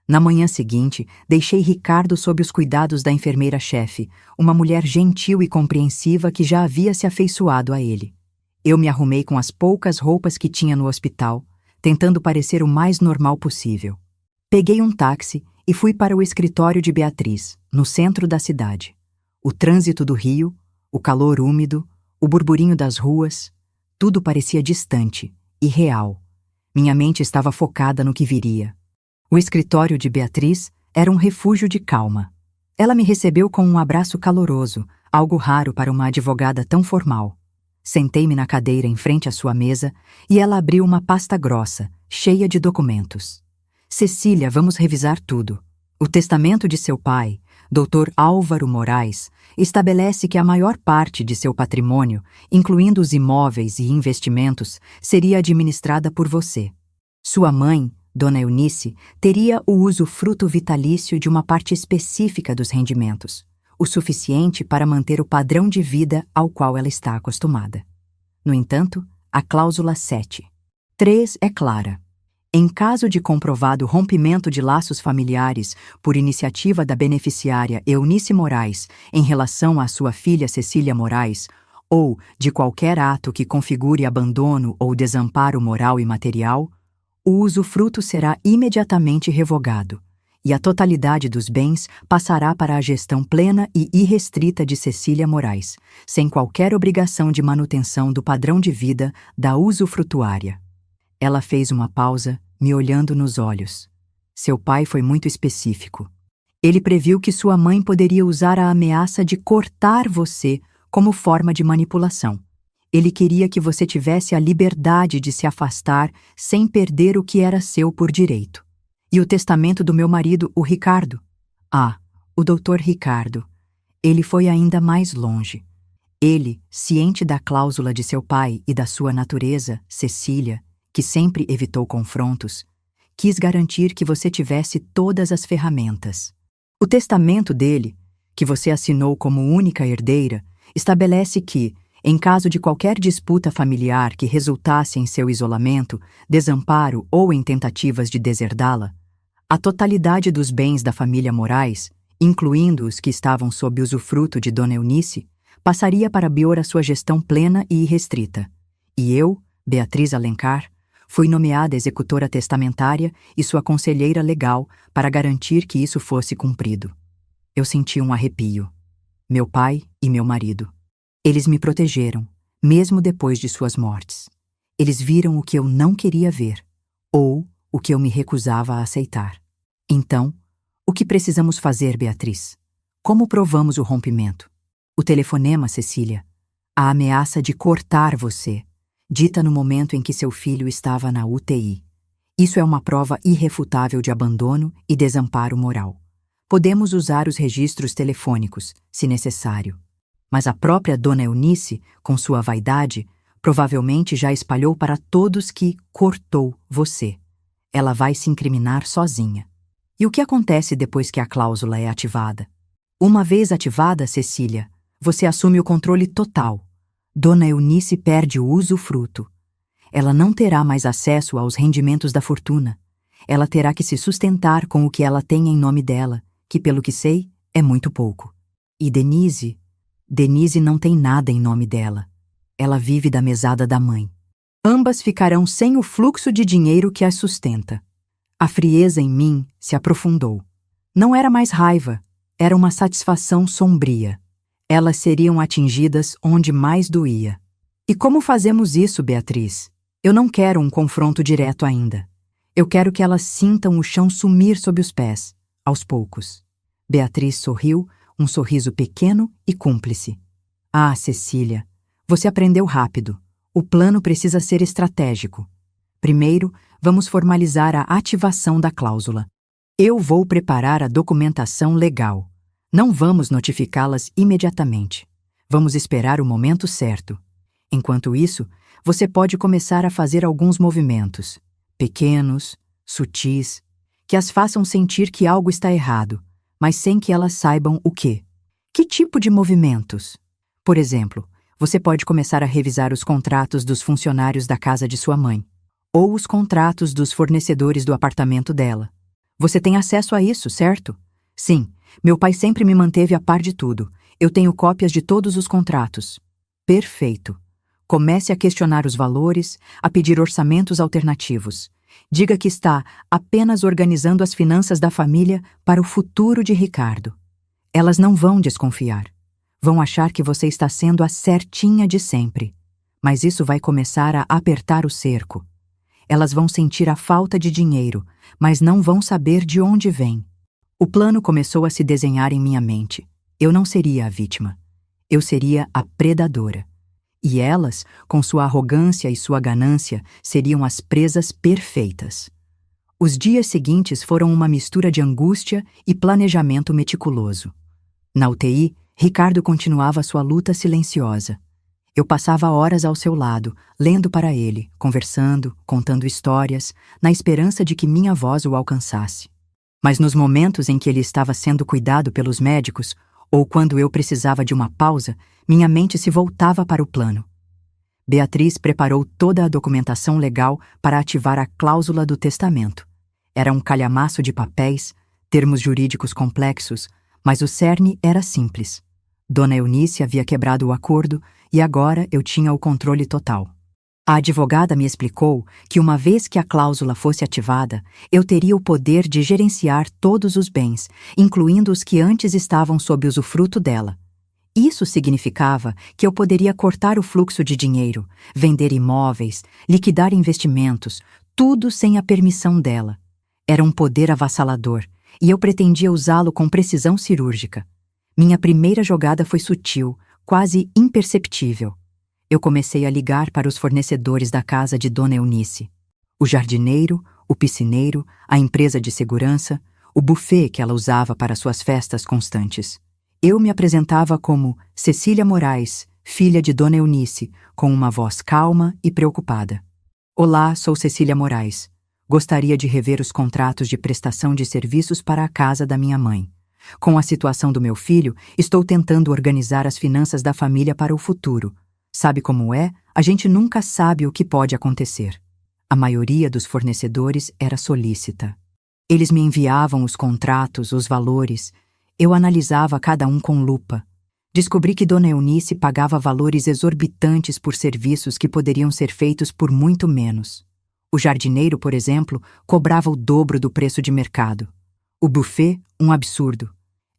Na manhã seguinte, deixei Ricardo sob os cuidados da enfermeira-chefe, uma mulher gentil e compreensiva que já havia se afeiçoado a ele. Eu me arrumei com as poucas roupas que tinha no hospital, tentando parecer o mais normal possível. Peguei um táxi e fui para o escritório de Beatriz, no centro da cidade. O trânsito do rio, o calor úmido, o burburinho das ruas, tudo parecia distante e real. Minha mente estava focada no que viria. O escritório de Beatriz era um refúgio de calma. Ela me recebeu com um abraço caloroso, algo raro para uma advogada tão formal. Sentei-me na cadeira em frente à sua mesa e ela abriu uma pasta grossa, cheia de documentos. Cecília, vamos revisar tudo. O testamento de seu pai, Dr. Álvaro Moraes, estabelece que a maior parte de seu patrimônio, incluindo os imóveis e investimentos, seria administrada por você. Sua mãe, Dona Eunice, teria o usufruto vitalício de uma parte específica dos rendimentos, o suficiente para manter o padrão de vida ao qual ela está acostumada. No entanto, a cláusula 7.3 é clara. Em caso de comprovado rompimento de laços familiares por iniciativa da beneficiária Eunice Moraes em relação à sua filha Cecília Moraes, ou de qualquer ato que configure abandono ou desamparo moral e material, o usufruto será imediatamente revogado, e a totalidade dos bens passará para a gestão plena e irrestrita de Cecília Moraes, sem qualquer obrigação de manutenção do padrão de vida da usufrutuária. Ela fez uma pausa, me olhando nos olhos. Seu pai foi muito específico. Ele previu que sua mãe poderia usar a ameaça de cortar você como forma de manipulação. Ele queria que você tivesse a liberdade de se afastar sem perder o que era seu por direito. E o testamento do meu marido, o Ricardo? Ah, o Dr. Ricardo. Ele foi ainda mais longe. Ele, ciente da cláusula de seu pai e da sua natureza, Cecília, que sempre evitou confrontos, quis garantir que você tivesse todas as ferramentas. O testamento dele, que você assinou como única herdeira, estabelece que, em caso de qualquer disputa familiar que resultasse em seu isolamento, desamparo ou em tentativas de deserdá-la, a totalidade dos bens da família Moraes, incluindo os que estavam sob usufruto de Dona Eunice, passaria para Bior a sua gestão plena e irrestrita. E eu, Beatriz Alencar, fui nomeada executora testamentária e sua conselheira legal para garantir que isso fosse cumprido. Eu senti um arrepio. Meu pai e meu marido. Eles me protegeram, mesmo depois de suas mortes. Eles viram o que eu não queria ver, ou o que eu me recusava a aceitar. Então, o que precisamos fazer, Beatriz? Como provamos o rompimento? O telefonema, Cecília. A ameaça de cortar você, dita no momento em que seu filho estava na UTI. Isso é uma prova irrefutável de abandono e desamparo moral. Podemos usar os registros telefônicos, se necessário. Mas a própria Dona Eunice, com sua vaidade, provavelmente já espalhou para todos que cortou você. Ela vai se incriminar sozinha. E o que acontece depois que a cláusula é ativada? Uma vez ativada, Cecília, você assume o controle total. Dona Eunice perde o usufruto. Ela não terá mais acesso aos rendimentos da fortuna. Ela terá que se sustentar com o que ela tem em nome dela, que, pelo que sei, é muito pouco. E Denise não tem nada em nome dela. Ela vive da mesada da mãe. Ambas ficarão sem o fluxo de dinheiro que as sustenta. A frieza em mim se aprofundou. Não era mais raiva, era uma satisfação sombria. Elas seriam atingidas onde mais doía. E como fazemos isso, Beatriz? Eu não quero um confronto direto ainda. Eu quero que elas sintam o chão sumir sob os pés, aos poucos. Beatriz sorriu, um sorriso pequeno e cúmplice. Ah, Cecília, você aprendeu rápido. O plano precisa ser estratégico. Primeiro, vamos formalizar a ativação da cláusula. Eu vou preparar a documentação legal. Não vamos notificá-las imediatamente. Vamos esperar o momento certo. Enquanto isso, você pode começar a fazer alguns movimentos, pequenos, sutis, que as façam sentir que algo está errado, mas sem que elas saibam o quê. Que tipo de movimentos? Por exemplo, você pode começar a revisar os contratos dos funcionários da casa de sua mãe, ou os contratos dos fornecedores do apartamento dela. Você tem acesso a isso, certo? Sim, meu pai sempre me manteve a par de tudo. Eu tenho cópias de todos os contratos. Perfeito. Comece a questionar os valores, a pedir orçamentos alternativos. Diga que está apenas organizando as finanças da família para o futuro de Ricardo. Elas não vão desconfiar. Vão achar que você está sendo a certinha de sempre. Mas isso vai começar a apertar o cerco. Elas vão sentir a falta de dinheiro, mas não vão saber de onde vem. O plano começou a se desenhar em minha mente. Eu não seria a vítima. Eu seria a predadora. E elas, com sua arrogância e sua ganância, seriam as presas perfeitas. Os dias seguintes foram uma mistura de angústia e planejamento meticuloso. Na UTI, Ricardo continuava sua luta silenciosa. Eu passava horas ao seu lado, lendo para ele, conversando, contando histórias, na esperança de que minha voz o alcançasse. Mas nos momentos em que ele estava sendo cuidado pelos médicos, ou quando eu precisava de uma pausa, minha mente se voltava para o plano. Beatriz preparou toda a documentação legal para ativar a cláusula do testamento. Era um calhamaço de papéis, termos jurídicos complexos, mas o cerne era simples. Dona Eunice havia quebrado o acordo e agora eu tinha o controle total. A advogada me explicou que uma vez que a cláusula fosse ativada, eu teria o poder de gerenciar todos os bens, incluindo os que antes estavam sob usufruto dela. Isso significava que eu poderia cortar o fluxo de dinheiro, vender imóveis, liquidar investimentos, tudo sem a permissão dela. Era um poder avassalador, e eu pretendia usá-lo com precisão cirúrgica. Minha primeira jogada foi sutil, quase imperceptível. Eu comecei a ligar para os fornecedores da casa de Dona Eunice. O jardineiro, o piscineiro, a empresa de segurança, o buffet que ela usava para suas festas constantes. Eu me apresentava como Cecília Moraes, filha de Dona Eunice, com uma voz calma e preocupada. Olá, sou Cecília Moraes. Gostaria de rever os contratos de prestação de serviços para a casa da minha mãe. Com a situação do meu filho, estou tentando organizar as finanças da família para o futuro. Sabe como é? A gente nunca sabe o que pode acontecer. A maioria dos fornecedores era solícita. Eles me enviavam os contratos, os valores. Eu analisava cada um com lupa. Descobri que Dona Eunice pagava valores exorbitantes por serviços que poderiam ser feitos por muito menos. O jardineiro, por exemplo, cobrava o dobro do preço de mercado. O buffet, um absurdo.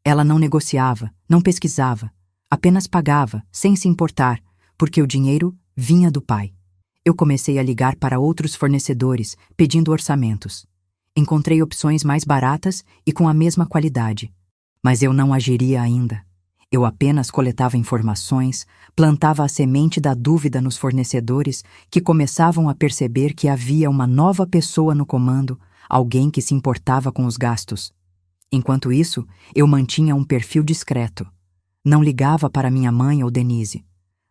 Ela não negociava, não pesquisava, apenas pagava, sem se importar, porque o dinheiro vinha do pai. Eu comecei a ligar para outros fornecedores, pedindo orçamentos. Encontrei opções mais baratas e com a mesma qualidade. Mas eu não agiria ainda. Eu apenas coletava informações, plantava a semente da dúvida nos fornecedores que começavam a perceber que havia uma nova pessoa no comando, alguém que se importava com os gastos. Enquanto isso, eu mantinha um perfil discreto. Não ligava para minha mãe ou Denise.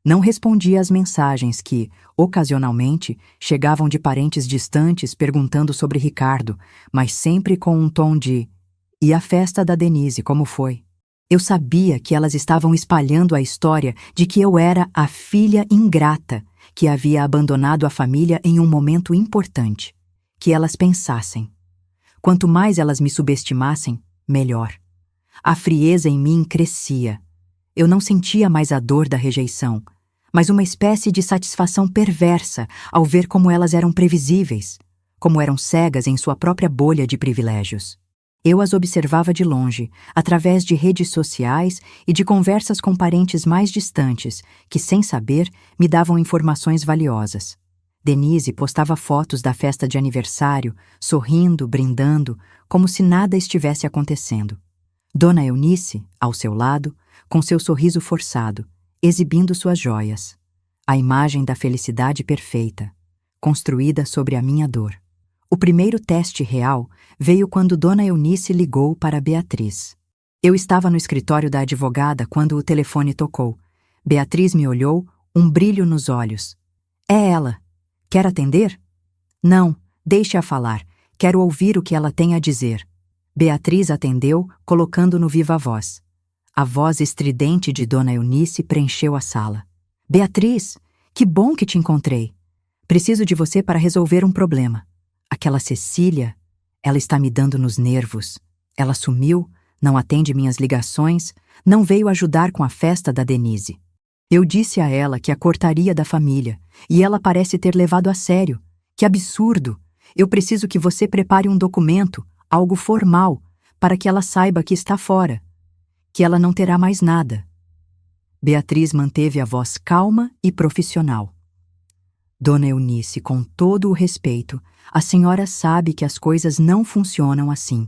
Não respondia às mensagens que, ocasionalmente, chegavam de parentes distantes perguntando sobre Ricardo, mas sempre com um tom de: "E a festa da Denise, como foi?" Eu sabia que elas estavam espalhando a história de que eu era a filha ingrata que havia abandonado a família em um momento importante. Que elas pensassem. Quanto mais elas me subestimassem, melhor. A frieza em mim crescia. Eu não sentia mais a dor da rejeição, mas uma espécie de satisfação perversa ao ver como elas eram previsíveis, como eram cegas em sua própria bolha de privilégios. Eu as observava de longe, através de redes sociais e de conversas com parentes mais distantes, que, sem saber, me davam informações valiosas. Denise postava fotos da festa de aniversário, sorrindo, brindando, como se nada estivesse acontecendo. Dona Eunice, ao seu lado, com seu sorriso forçado, exibindo suas joias. A imagem da felicidade perfeita, construída sobre a minha dor. O primeiro teste real veio quando Dona Eunice ligou para Beatriz. Eu estava no escritório da advogada quando o telefone tocou. Beatriz me olhou, um brilho nos olhos. É ela. Quer atender? Não, deixe-a falar. Quero ouvir o que ela tem a dizer. Beatriz atendeu, colocando no viva voz. A voz estridente de Dona Eunice preencheu a sala. Beatriz, que bom que te encontrei. Preciso de você para resolver um problema. Aquela Cecília, ela está me dando nos nervos. Ela sumiu, não atende minhas ligações, não veio ajudar com a festa da Denise. Eu disse a ela que a cortaria da família, e ela parece ter levado a sério. Que absurdo! Eu preciso que você prepare um documento, algo formal, para que ela saiba que está fora, que ela não terá mais nada. Beatriz manteve a voz calma e profissional. Dona Eunice, com todo o respeito, a senhora sabe que as coisas não funcionam assim.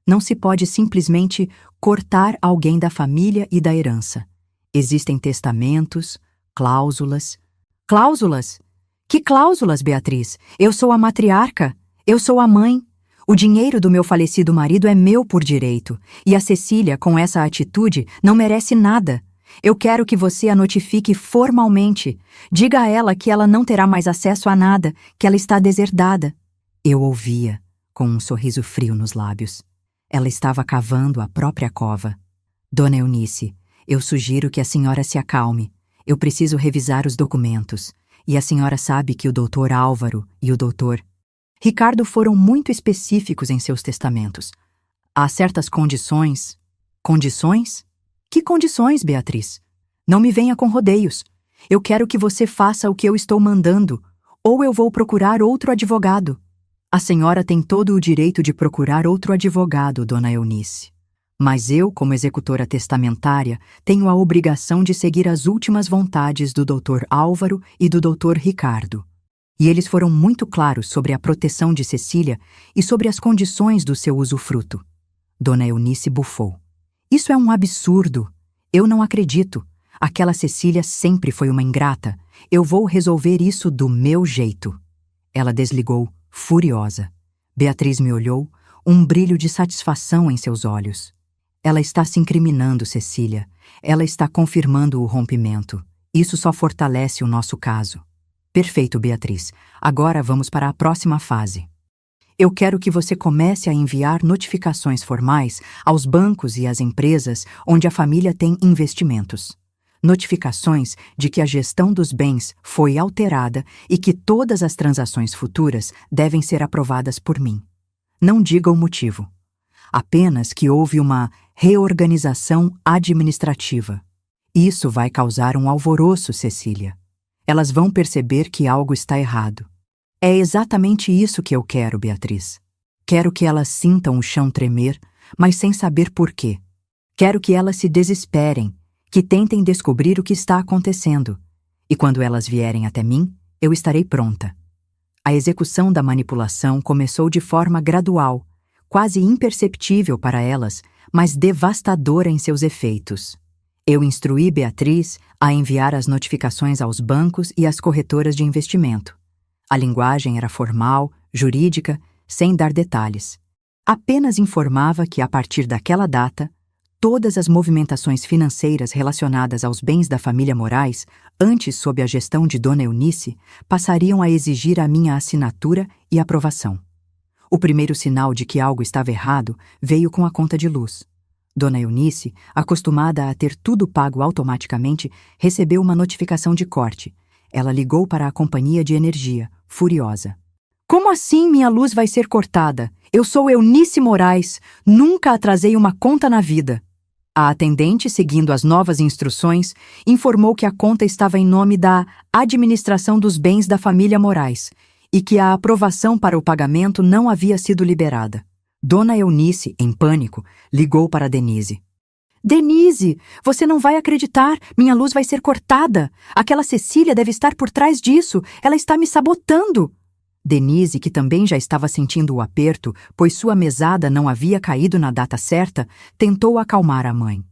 Não se pode simplesmente cortar alguém da família e da herança. Existem testamentos, cláusulas. Cláusulas? Que cláusulas, Beatriz? Eu sou a matriarca. Eu sou a mãe. O dinheiro do meu falecido marido é meu por direito. E a Cecília, com essa atitude, não merece nada. Eu quero que você a notifique formalmente. Diga a ela que ela não terá mais acesso a nada, que ela está deserdada. Eu ouvia, com um sorriso frio nos lábios. Ela estava cavando a própria cova. Dona Eunice, eu sugiro que a senhora se acalme. Eu preciso revisar os documentos. E a senhora sabe que o doutor Álvaro e o doutor Ricardo foram muito específicos em seus testamentos. Há certas condições. Condições? Que condições, Beatriz? Não me venha com rodeios. Eu quero que você faça o que eu estou mandando, ou eu vou procurar outro advogado. A senhora tem todo o direito de procurar outro advogado, Dona Eunice. Mas eu, como executora testamentária, tenho a obrigação de seguir as últimas vontades do Dr. Álvaro e do Dr. Ricardo. E eles foram muito claros sobre a proteção de Cecília e sobre as condições do seu usufruto. Dona Eunice bufou. Isso é um absurdo. Eu não acredito. Aquela Cecília sempre foi uma ingrata. Eu vou resolver isso do meu jeito. Ela desligou, furiosa. Beatriz me olhou, um brilho de satisfação em seus olhos. Ela está se incriminando, Cecília. Ela está confirmando o rompimento. Isso só fortalece o nosso caso. Perfeito, Beatriz. Agora vamos para a próxima fase. Eu quero que você comece a enviar notificações formais aos bancos e às empresas onde a família tem investimentos. Notificações de que a gestão dos bens foi alterada e que todas as transações futuras devem ser aprovadas por mim. Não diga o motivo. Apenas que houve uma reorganização administrativa. Isso vai causar um alvoroço, Cecília. Elas vão perceber que algo está errado. É exatamente isso que eu quero, Beatriz. Quero que elas sintam o chão tremer, mas sem saber por quê. Quero que elas se desesperem, que tentem descobrir o que está acontecendo. E quando elas vierem até mim, eu estarei pronta. A execução da manipulação começou de forma gradual, quase imperceptível para elas, mas devastadora em seus efeitos. Eu instruí Beatriz a enviar as notificações aos bancos e às corretoras de investimento. A linguagem era formal, jurídica, sem dar detalhes. Apenas informava que, a partir daquela data, todas as movimentações financeiras relacionadas aos bens da família Moraes, antes sob a gestão de Dona Eunice, passariam a exigir a minha assinatura e aprovação. O primeiro sinal de que algo estava errado veio com a conta de luz. Dona Eunice, acostumada a ter tudo pago automaticamente, recebeu uma notificação de corte. Ela ligou para a companhia de energia, furiosa. Como assim minha luz vai ser cortada? Eu sou Eunice Moraes, nunca atrasei uma conta na vida. A atendente, seguindo as novas instruções, informou que a conta estava em nome da Administração dos Bens da Família Moraes e que a aprovação para o pagamento não havia sido liberada. Dona Eunice, em pânico, ligou para Denise. Denise, você não vai acreditar, minha luz vai ser cortada. Aquela Cecília deve estar por trás disso, ela está me sabotando. Denise, que também já estava sentindo o aperto, pois sua mesada não havia caído na data certa, tentou acalmar a mãe.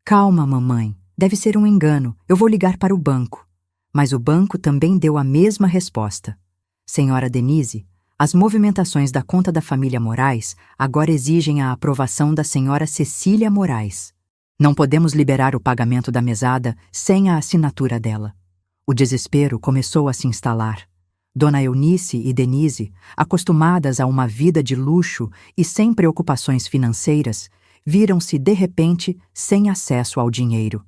Calma, mamãe, deve ser um engano, eu vou ligar para o banco. Mas o banco também deu a mesma resposta. Senhora Denise, As movimentações da conta da família Moraes agora exigem a aprovação da senhora Cecília Moraes. Não podemos liberar o pagamento da mesada sem a assinatura dela. O desespero começou a se instalar. Dona Eunice e Denise, acostumadas a uma vida de luxo e sem preocupações financeiras, viram-se de repente sem acesso ao dinheiro.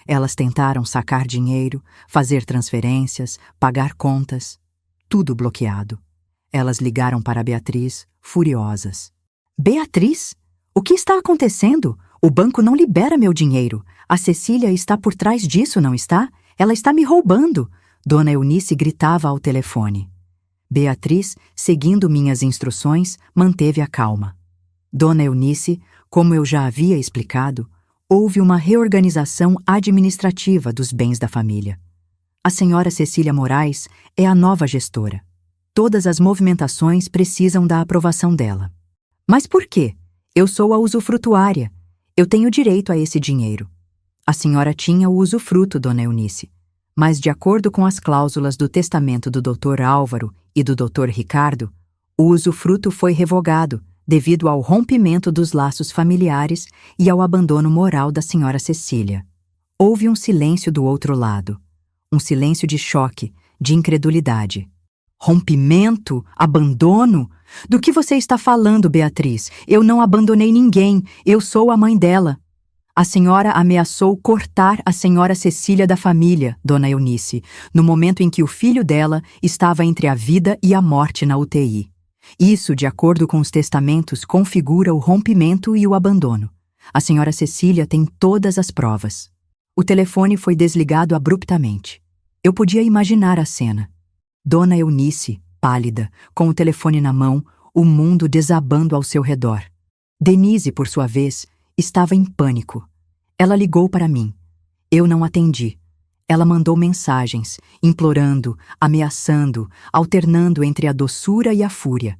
Elas tentaram sacar dinheiro, fazer transferências, pagar contas. Tudo bloqueado. Elas ligaram para Beatriz, furiosas. Beatriz? O que está acontecendo? O banco não libera meu dinheiro. A Cecília está por trás disso, não está? Ela está me roubando. Dona Eunice gritava ao telefone. Beatriz, seguindo minhas instruções, manteve a calma. Dona Eunice, como eu já havia explicado, houve uma reorganização administrativa dos bens da família. A senhora Cecília Moraes é a nova gestora. Todas as movimentações precisam da aprovação dela. Mas por quê? Eu sou a usufrutuária. Eu tenho direito a esse dinheiro. A senhora tinha o usufruto, Dona Eunice. Mas, de acordo com as cláusulas do testamento do Dr. Álvaro e do Dr. Ricardo, o usufruto foi revogado devido ao rompimento dos laços familiares e ao abandono moral da senhora Cecília. Houve um silêncio do outro lado. Um silêncio de choque, de incredulidade. Rompimento? Abandono? Do que você está falando, Beatriz? Eu não abandonei ninguém. Eu sou a mãe dela. A senhora ameaçou cortar a senhora Cecília da família, Dona Eunice, no momento em que o filho dela estava entre a vida e a morte na UTI. Isso, de acordo com os testamentos, configura o rompimento e o abandono. A senhora Cecília tem todas as provas. O telefone foi desligado abruptamente. Eu podia imaginar a cena. Dona Eunice, pálida, com o telefone na mão, o mundo desabando ao seu redor. Denise, por sua vez, estava em pânico. Ela ligou para mim. Eu não atendi. Ela mandou mensagens, implorando, ameaçando, alternando entre a doçura e a fúria.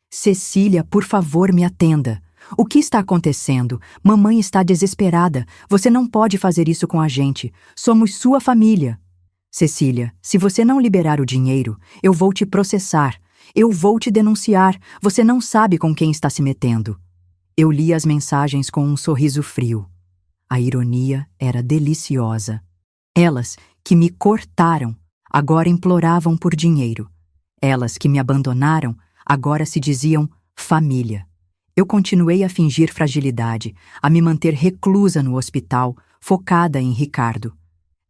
Cecília, por favor, me atenda. O que está acontecendo? Mamãe está desesperada. Você não pode fazer isso com a gente. Somos sua família. Cecília, se você não liberar o dinheiro, eu vou te processar. Eu vou te denunciar. Você não sabe com quem está se metendo. Eu li as mensagens com um sorriso frio. A ironia era deliciosa. Elas, que me cortaram, agora imploravam por dinheiro. Elas que me abandonaram, agora se diziam família. Eu continuei a fingir fragilidade, a me manter reclusa no hospital, focada em Ricardo.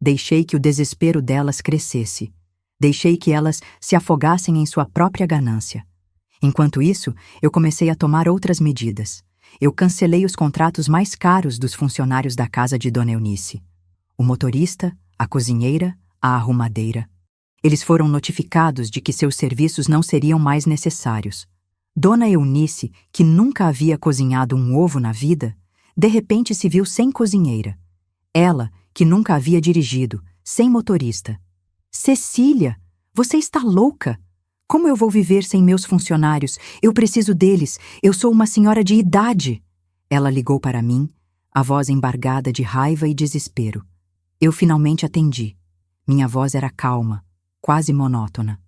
Deixei que o desespero delas crescesse. Deixei que elas se afogassem em sua própria ganância. Enquanto isso, eu comecei a tomar outras medidas. Eu cancelei os contratos mais caros dos funcionários da casa de Dona Eunice. O motorista, a cozinheira, a arrumadeira. Eles foram notificados de que seus serviços não seriam mais necessários. Dona Eunice, que nunca havia cozinhado um ovo na vida, de repente se viu sem cozinheira. Ela, que nunca havia dirigido, sem motorista. Cecília, você está louca? Como eu vou viver sem meus funcionários? Eu preciso deles. Eu sou uma senhora de idade. Ela ligou para mim, a voz embargada de raiva e desespero. Eu finalmente atendi. Minha voz era calma, quase monótona.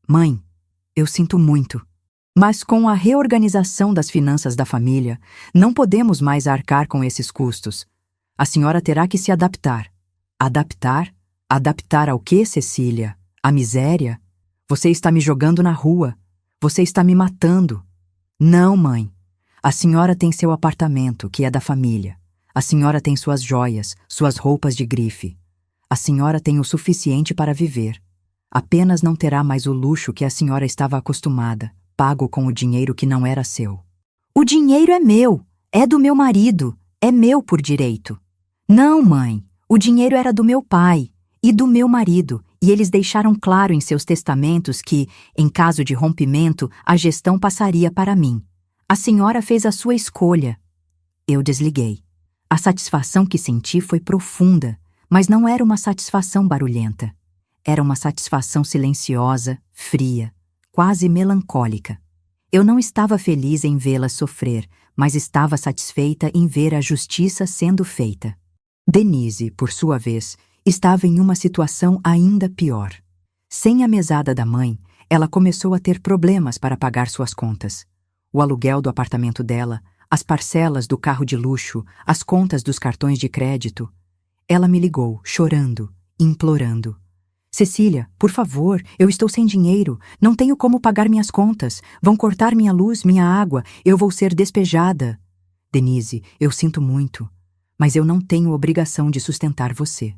Mãe, eu sinto muito. Mas com a reorganização das finanças da família, não podemos mais arcar com esses custos. A senhora terá que se adaptar. Adaptar? Adaptar ao quê, Cecília? À miséria? Você está me jogando na rua. Você está me matando. Não, mãe. A senhora tem seu apartamento, que é da família. A senhora tem suas joias, suas roupas de grife. A senhora tem o suficiente para viver. Apenas não terá mais o luxo que a senhora estava acostumada, pago com o dinheiro que não era seu. O dinheiro é meu. É do meu marido. É meu por direito. Não, mãe. O dinheiro era do meu pai e do meu marido, e eles deixaram claro em seus testamentos que, em caso de rompimento, a gestão passaria para mim. A senhora fez a sua escolha. Eu desliguei. A satisfação que senti foi profunda, mas não era uma satisfação barulhenta. Era uma satisfação silenciosa, fria, quase melancólica. Eu não estava feliz em vê-la sofrer, mas estava satisfeita em ver a justiça sendo feita. Denise, por sua vez, estava em uma situação ainda pior. Sem a mesada da mãe, Ela começou a ter problemas para pagar suas contas. O aluguel do apartamento dela, as parcelas do carro de luxo, as contas dos cartões de crédito. Ela me ligou, chorando, implorando. Cecília, por favor, eu estou sem dinheiro, não tenho como pagar minhas contas, vão cortar minha luz, minha água, eu vou ser despejada. Denise, eu sinto muito, mas eu não tenho obrigação de sustentar você.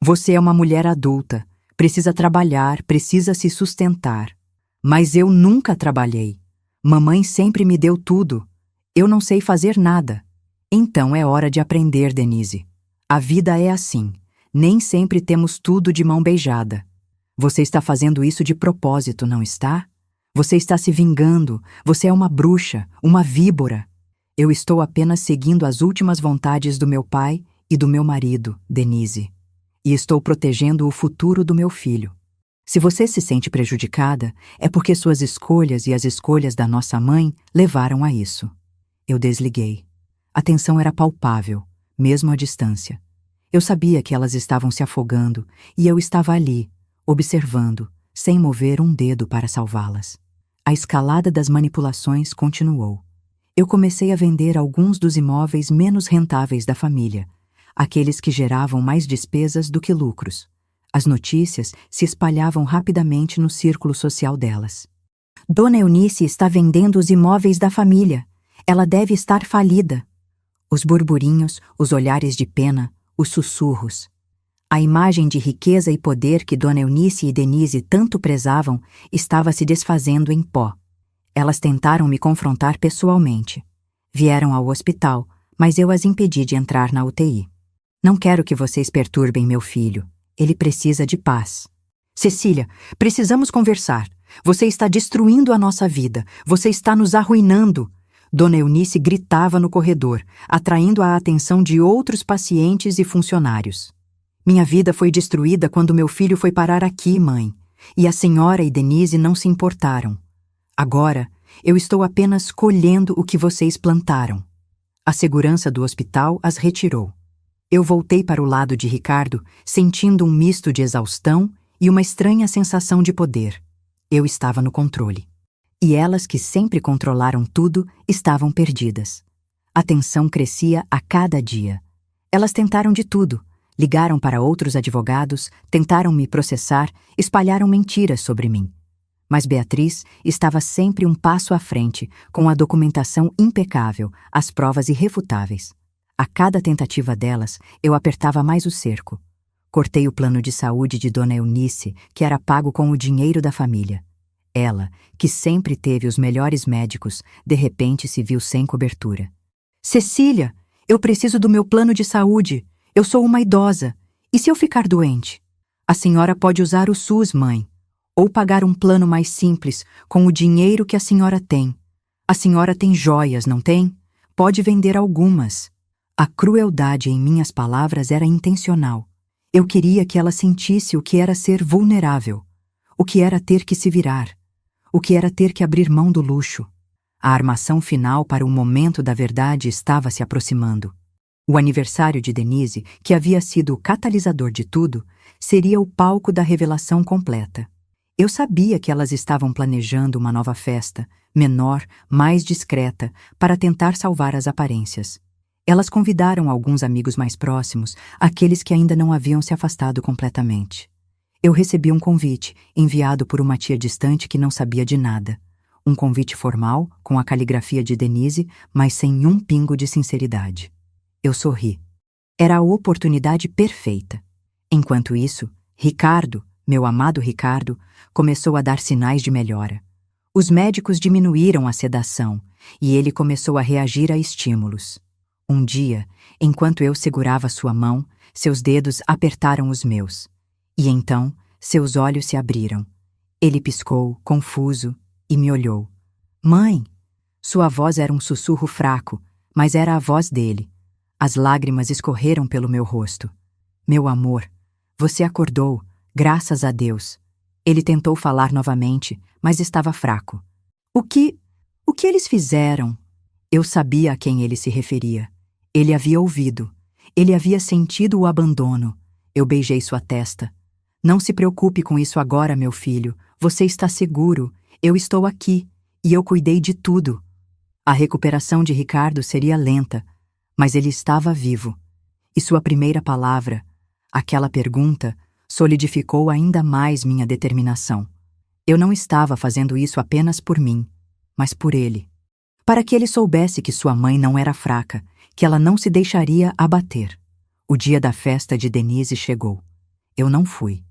Você é uma mulher adulta, precisa trabalhar, precisa se sustentar. Mas eu nunca trabalhei. Mamãe sempre me deu tudo. Eu não sei fazer nada. Então é hora de aprender, Denise. A vida é assim. Nem sempre temos tudo de mão beijada. Você está fazendo isso de propósito, não está? Você está se vingando. Você é uma bruxa, uma víbora. Eu estou apenas seguindo as últimas vontades do meu pai e do meu marido, Denise. E estou protegendo o futuro do meu filho. Se você se sente prejudicada, é porque suas escolhas e as escolhas da nossa mãe levaram a isso. Eu desliguei. A tensão era palpável, mesmo à distância. Eu sabia que elas estavam se afogando e eu estava ali, observando, sem mover um dedo para salvá-las. A escalada das manipulações continuou. Eu comecei a vender alguns dos imóveis menos rentáveis da família, aqueles que geravam mais despesas do que lucros. As notícias se espalhavam rapidamente no círculo social delas. Dona Eunice está vendendo os imóveis da família. Ela deve estar falida. Os burburinhos, os olhares de pena, os sussurros. A imagem de riqueza e poder que Dona Eunice e Denise tanto prezavam estava se desfazendo em pó. Elas tentaram me confrontar pessoalmente. Vieram ao hospital, mas eu as impedi de entrar na UTI. Não quero que vocês perturbem meu filho. Ele precisa de paz. Cecília, precisamos conversar. Você está destruindo a nossa vida. Você está nos arruinando. Dona Eunice gritava no corredor, atraindo a atenção de outros pacientes e funcionários. Minha vida foi destruída quando meu filho foi parar aqui, mãe. E a senhora e Denise não se importaram. Agora, eu estou apenas colhendo o que vocês plantaram. A segurança do hospital as retirou. Eu voltei para o lado de Ricardo, sentindo um misto de exaustão e uma estranha sensação de poder. Eu estava no controle. E elas, que sempre controlaram tudo, estavam perdidas. A tensão crescia a cada dia. Elas tentaram de tudo. Ligaram para outros advogados, tentaram me processar, espalharam mentiras sobre mim. Mas Beatriz estava sempre um passo à frente, com a documentação impecável, as provas irrefutáveis. A cada tentativa delas, eu apertava mais o cerco. Cortei o plano de saúde de Dona Eunice, que era pago com o dinheiro da família. Ela, que sempre teve os melhores médicos, de repente se viu sem cobertura. Cecília, eu preciso do meu plano de saúde. Eu sou uma idosa. E se eu ficar doente? A senhora pode usar o SUS, mãe. Ou pagar um plano mais simples, com o dinheiro que a senhora tem. A senhora tem joias, não tem? Pode vender algumas. A crueldade em minhas palavras era intencional. Eu queria que ela sentisse o que era ser vulnerável, o que era ter que se virar, o que era ter que abrir mão do luxo. A armação final para o momento da verdade estava se aproximando. O aniversário de Denise, que havia sido o catalisador de tudo, seria o palco da revelação completa. Eu sabia que elas estavam planejando uma nova festa, menor, mais discreta, para tentar salvar as aparências. Elas convidaram alguns amigos mais próximos, aqueles que ainda não haviam se afastado completamente. Eu recebi um convite, enviado por uma tia distante que não sabia de nada. Um convite formal, com a caligrafia de Denise, mas sem um pingo de sinceridade. Eu sorri. Era a oportunidade perfeita. Enquanto isso, Ricardo, meu amado Ricardo, começou a dar sinais de melhora. Os médicos diminuíram a sedação e ele começou a reagir a estímulos. Um dia, enquanto eu segurava sua mão, seus dedos apertaram os meus. E então, seus olhos se abriram. Ele piscou, confuso, e me olhou. Mãe! Sua voz era um sussurro fraco, mas era a voz dele. As lágrimas escorreram pelo meu rosto. Meu amor, você acordou, graças a Deus. Ele tentou falar novamente, mas estava fraco. O que eles fizeram? Eu sabia a quem ele se referia. Ele havia ouvido. Ele havia sentido o abandono. Eu beijei sua testa. Não se preocupe com isso agora, meu filho. Você está seguro, eu estou aqui, e eu cuidei de tudo. A recuperação de Ricardo seria lenta, mas ele estava vivo. E sua primeira palavra, aquela pergunta, solidificou ainda mais minha determinação. Eu não estava fazendo isso apenas por mim, mas por ele. Para que ele soubesse que sua mãe não era fraca, que ela não se deixaria abater. O dia da festa de Denise chegou. Eu não fui,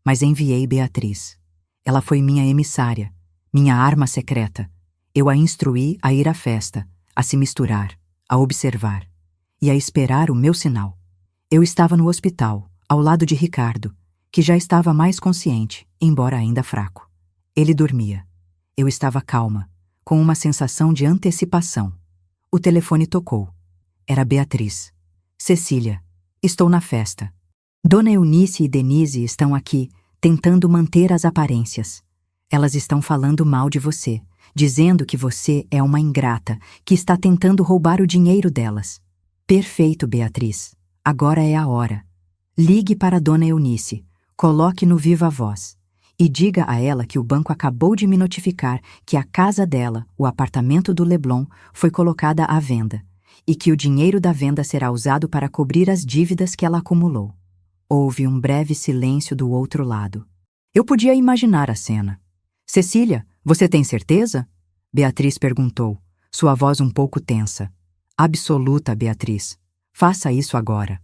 mas enviei Beatriz. Ela foi minha emissária, minha arma secreta. Eu a instruí a ir à festa, a se misturar, a observar e a esperar o meu sinal. Eu estava no hospital, ao lado de Ricardo, que já estava mais consciente, embora ainda fraco. Ele dormia. Eu estava calma, com uma sensação de antecipação. O telefone tocou. Era Beatriz. Cecília, estou na festa. Dona Eunice e Denise estão aqui, tentando manter as aparências. Elas estão falando mal de você, dizendo que você é uma ingrata, que está tentando roubar o dinheiro delas. Perfeito, Beatriz. Agora é a hora. Ligue para Dona Eunice, coloque no viva voz e diga a ela que o banco acabou de me notificar que a casa dela, o apartamento do Leblon, foi colocada à venda e que o dinheiro da venda será usado para cobrir as dívidas que ela acumulou. Houve um breve silêncio do outro lado. Eu podia imaginar a cena. Cecília, você tem certeza? Beatriz perguntou, sua voz um pouco tensa. Absoluta, Beatriz. Faça isso agora.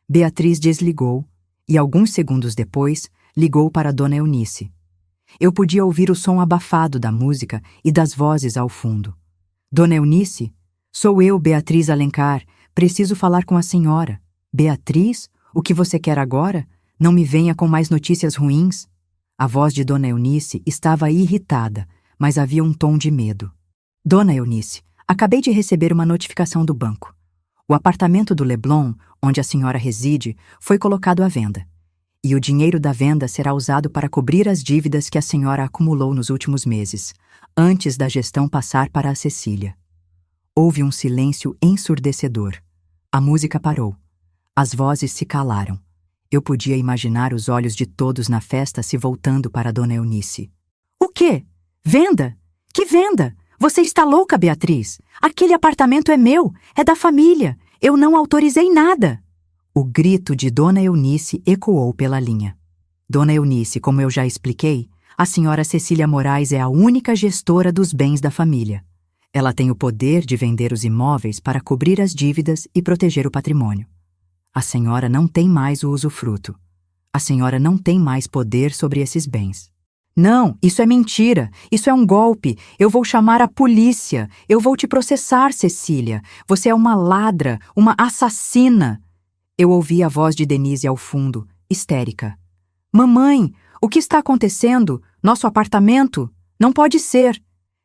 Beatriz desligou e, alguns segundos depois, ligou para Dona Eunice. Eu podia ouvir o som abafado da música e das vozes ao fundo. Dona Eunice? Sou eu, Beatriz Alencar. Preciso falar com a senhora. Beatriz? O que você quer agora? Não me venha com mais notícias ruins. A voz de Dona Eunice estava irritada, mas havia um tom de medo. Dona Eunice, acabei de receber uma notificação do banco. O apartamento do Leblon, onde a senhora reside, foi colocado à venda. E o dinheiro da venda será usado para cobrir as dívidas que a senhora acumulou nos últimos meses, antes da gestão passar para a Cecília. Houve um silêncio ensurdecedor. A música parou. As vozes se calaram. Eu podia imaginar os olhos de todos na festa se voltando para Dona Eunice. O quê? Venda? Que venda? Você está louca, Beatriz? Aquele apartamento é meu, é da família. Eu não autorizei nada. O grito de Dona Eunice ecoou pela linha. Dona Eunice, como eu já expliquei, a senhora Cecília Moraes é a única gestora dos bens da família. Ela tem o poder de vender os imóveis para cobrir as dívidas e proteger o patrimônio. A senhora não tem mais o usufruto. A senhora não tem mais poder sobre esses bens. Não, isso é mentira. Isso é um golpe. Eu vou chamar a polícia. Eu vou te processar, Cecília. Você é uma ladra, uma assassina. Eu ouvi a voz de Denise ao fundo, histérica. Mamãe, o que está acontecendo? Nosso apartamento? Não pode ser.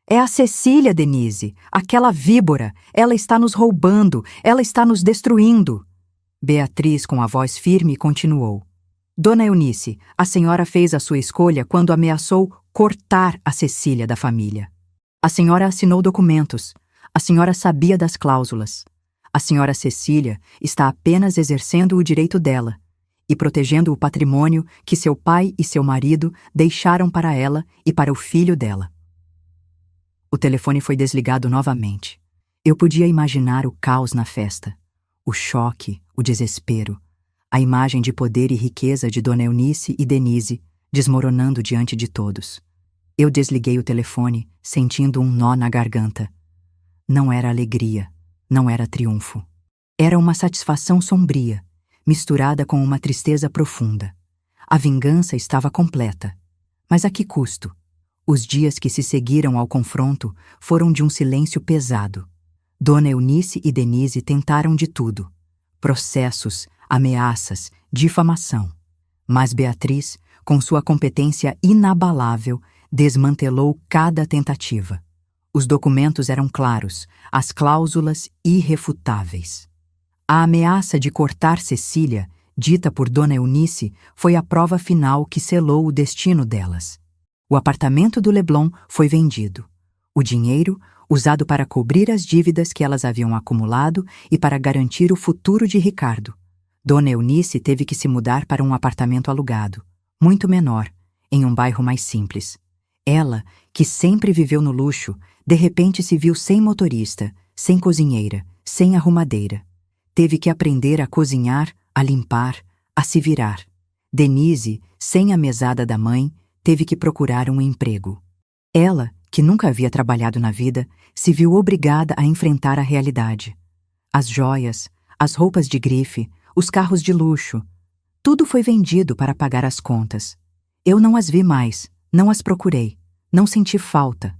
É a Cecília, Denise, aquela víbora. Ela está nos roubando. Ela está nos destruindo. Beatriz, com a voz firme, continuou. Dona Eunice, a senhora fez a sua escolha quando ameaçou cortar a Cecília da família. A senhora assinou documentos. A senhora sabia das cláusulas. A senhora Cecília está apenas exercendo o direito dela e protegendo o patrimônio que seu pai e seu marido deixaram para ela e para o filho dela. O telefone foi desligado novamente. Eu podia imaginar o caos na festa, o choque, o desespero, a imagem de poder e riqueza de Dona Eunice e Denise desmoronando diante de todos. Eu desliguei o telefone, sentindo um nó na garganta. Não era alegria, não era triunfo. Era uma satisfação sombria, misturada com uma tristeza profunda. A vingança estava completa. Mas a que custo? Os dias que se seguiram ao confronto foram de um silêncio pesado. Dona Eunice e Denise tentaram de tudo. Processos, ameaças, difamação. Mas Beatriz, com sua competência inabalável, desmantelou cada tentativa. Os documentos eram claros, as cláusulas irrefutáveis. A ameaça de cortar Cecília, dita por Dona Eunice, foi a prova final que selou o destino delas. O apartamento do Leblon foi vendido. O dinheiro, usado para cobrir as dívidas que elas haviam acumulado e para garantir o futuro de Ricardo. Dona Eunice teve que se mudar para um apartamento alugado, muito menor, em um bairro mais simples. Ela, que sempre viveu no luxo, de repente se viu sem motorista, sem cozinheira, sem arrumadeira. Teve que aprender a cozinhar, a limpar, a se virar. Denise, sem a mesada da mãe, teve que procurar um emprego. Ela, que nunca havia trabalhado na vida, se viu obrigada a enfrentar a realidade. As joias, as roupas de grife, os carros de luxo, tudo foi vendido para pagar as contas. Eu não as vi mais, não as procurei, não senti falta.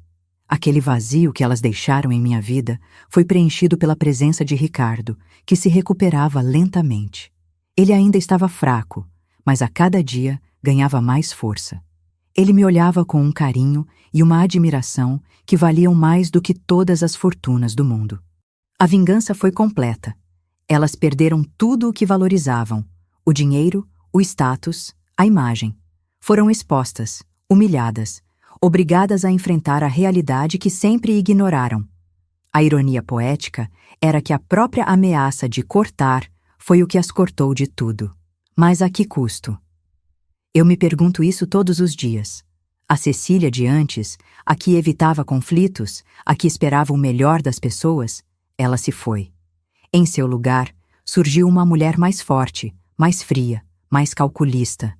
Aquele vazio que elas deixaram em minha vida foi preenchido pela presença de Ricardo, que se recuperava lentamente. Ele ainda estava fraco, mas a cada dia ganhava mais força. Ele me olhava com um carinho e uma admiração que valiam mais do que todas as fortunas do mundo. A vingança foi completa. Elas perderam tudo o que valorizavam: o dinheiro, o status, a imagem. Foram expostas, humilhadas, obrigadas a enfrentar a realidade que sempre ignoraram. A ironia poética era que a própria ameaça de cortar foi o que as cortou de tudo. Mas a que custo? Eu me pergunto isso todos os dias. A Cecília de antes, a que evitava conflitos, a que esperava o melhor das pessoas, ela se foi. Em seu lugar, surgiu uma mulher mais forte, mais fria, mais calculista.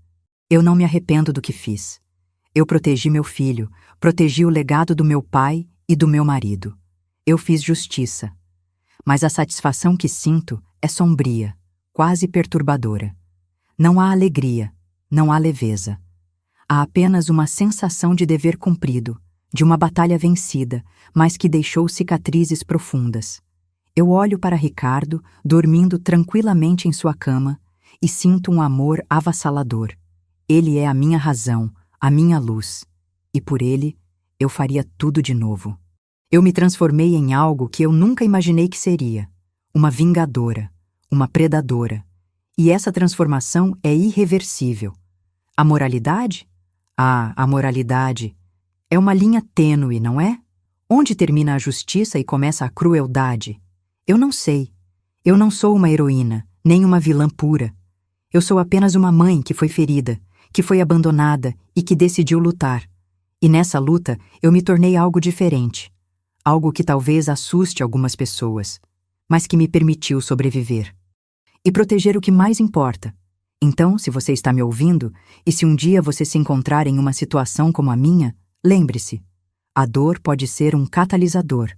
Eu não me arrependo do que fiz. Eu protegi meu filho, protegi o legado do meu pai e do meu marido. Eu fiz justiça. Mas a satisfação que sinto é sombria, quase perturbadora. Não há alegria, não há leveza. Há apenas uma sensação de dever cumprido, de uma batalha vencida, mas que deixou cicatrizes profundas. Eu olho para Ricardo, dormindo tranquilamente em sua cama, e sinto um amor avassalador. Ele é a minha razão, a minha luz, e por ele eu faria tudo de novo. Eu me transformei em algo que eu nunca imaginei que seria: uma vingadora, uma predadora. E essa transformação é irreversível. A moralidade? A moralidade é uma linha tênue, não é? Onde termina a justiça e começa a crueldade? Eu não sei. Eu não sou uma heroína, nem uma vilã pura. Eu sou apenas uma mãe que foi ferida, que foi abandonada e que decidiu lutar. E nessa luta eu me tornei algo diferente. Algo que talvez assuste algumas pessoas, mas que me permitiu sobreviver. E proteger o que mais importa. Então, se você está me ouvindo, e se um dia você se encontrar em uma situação como a minha, lembre-se: a dor pode ser um catalisador,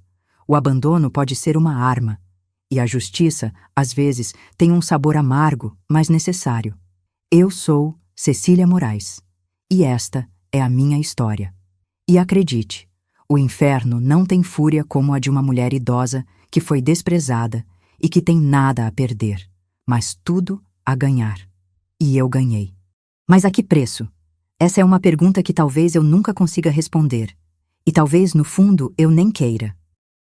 o abandono pode ser uma arma, e a justiça, às vezes, tem um sabor amargo, mas necessário. Eu sou Cecília Moraes, e esta é a minha história. E acredite, o inferno não tem fúria como a de uma mulher idosa que foi desprezada e que tem nada a perder, mas tudo a ganhar. E eu ganhei. Mas a que preço? Essa é uma pergunta que talvez eu nunca consiga responder. E talvez, no fundo, eu nem queira.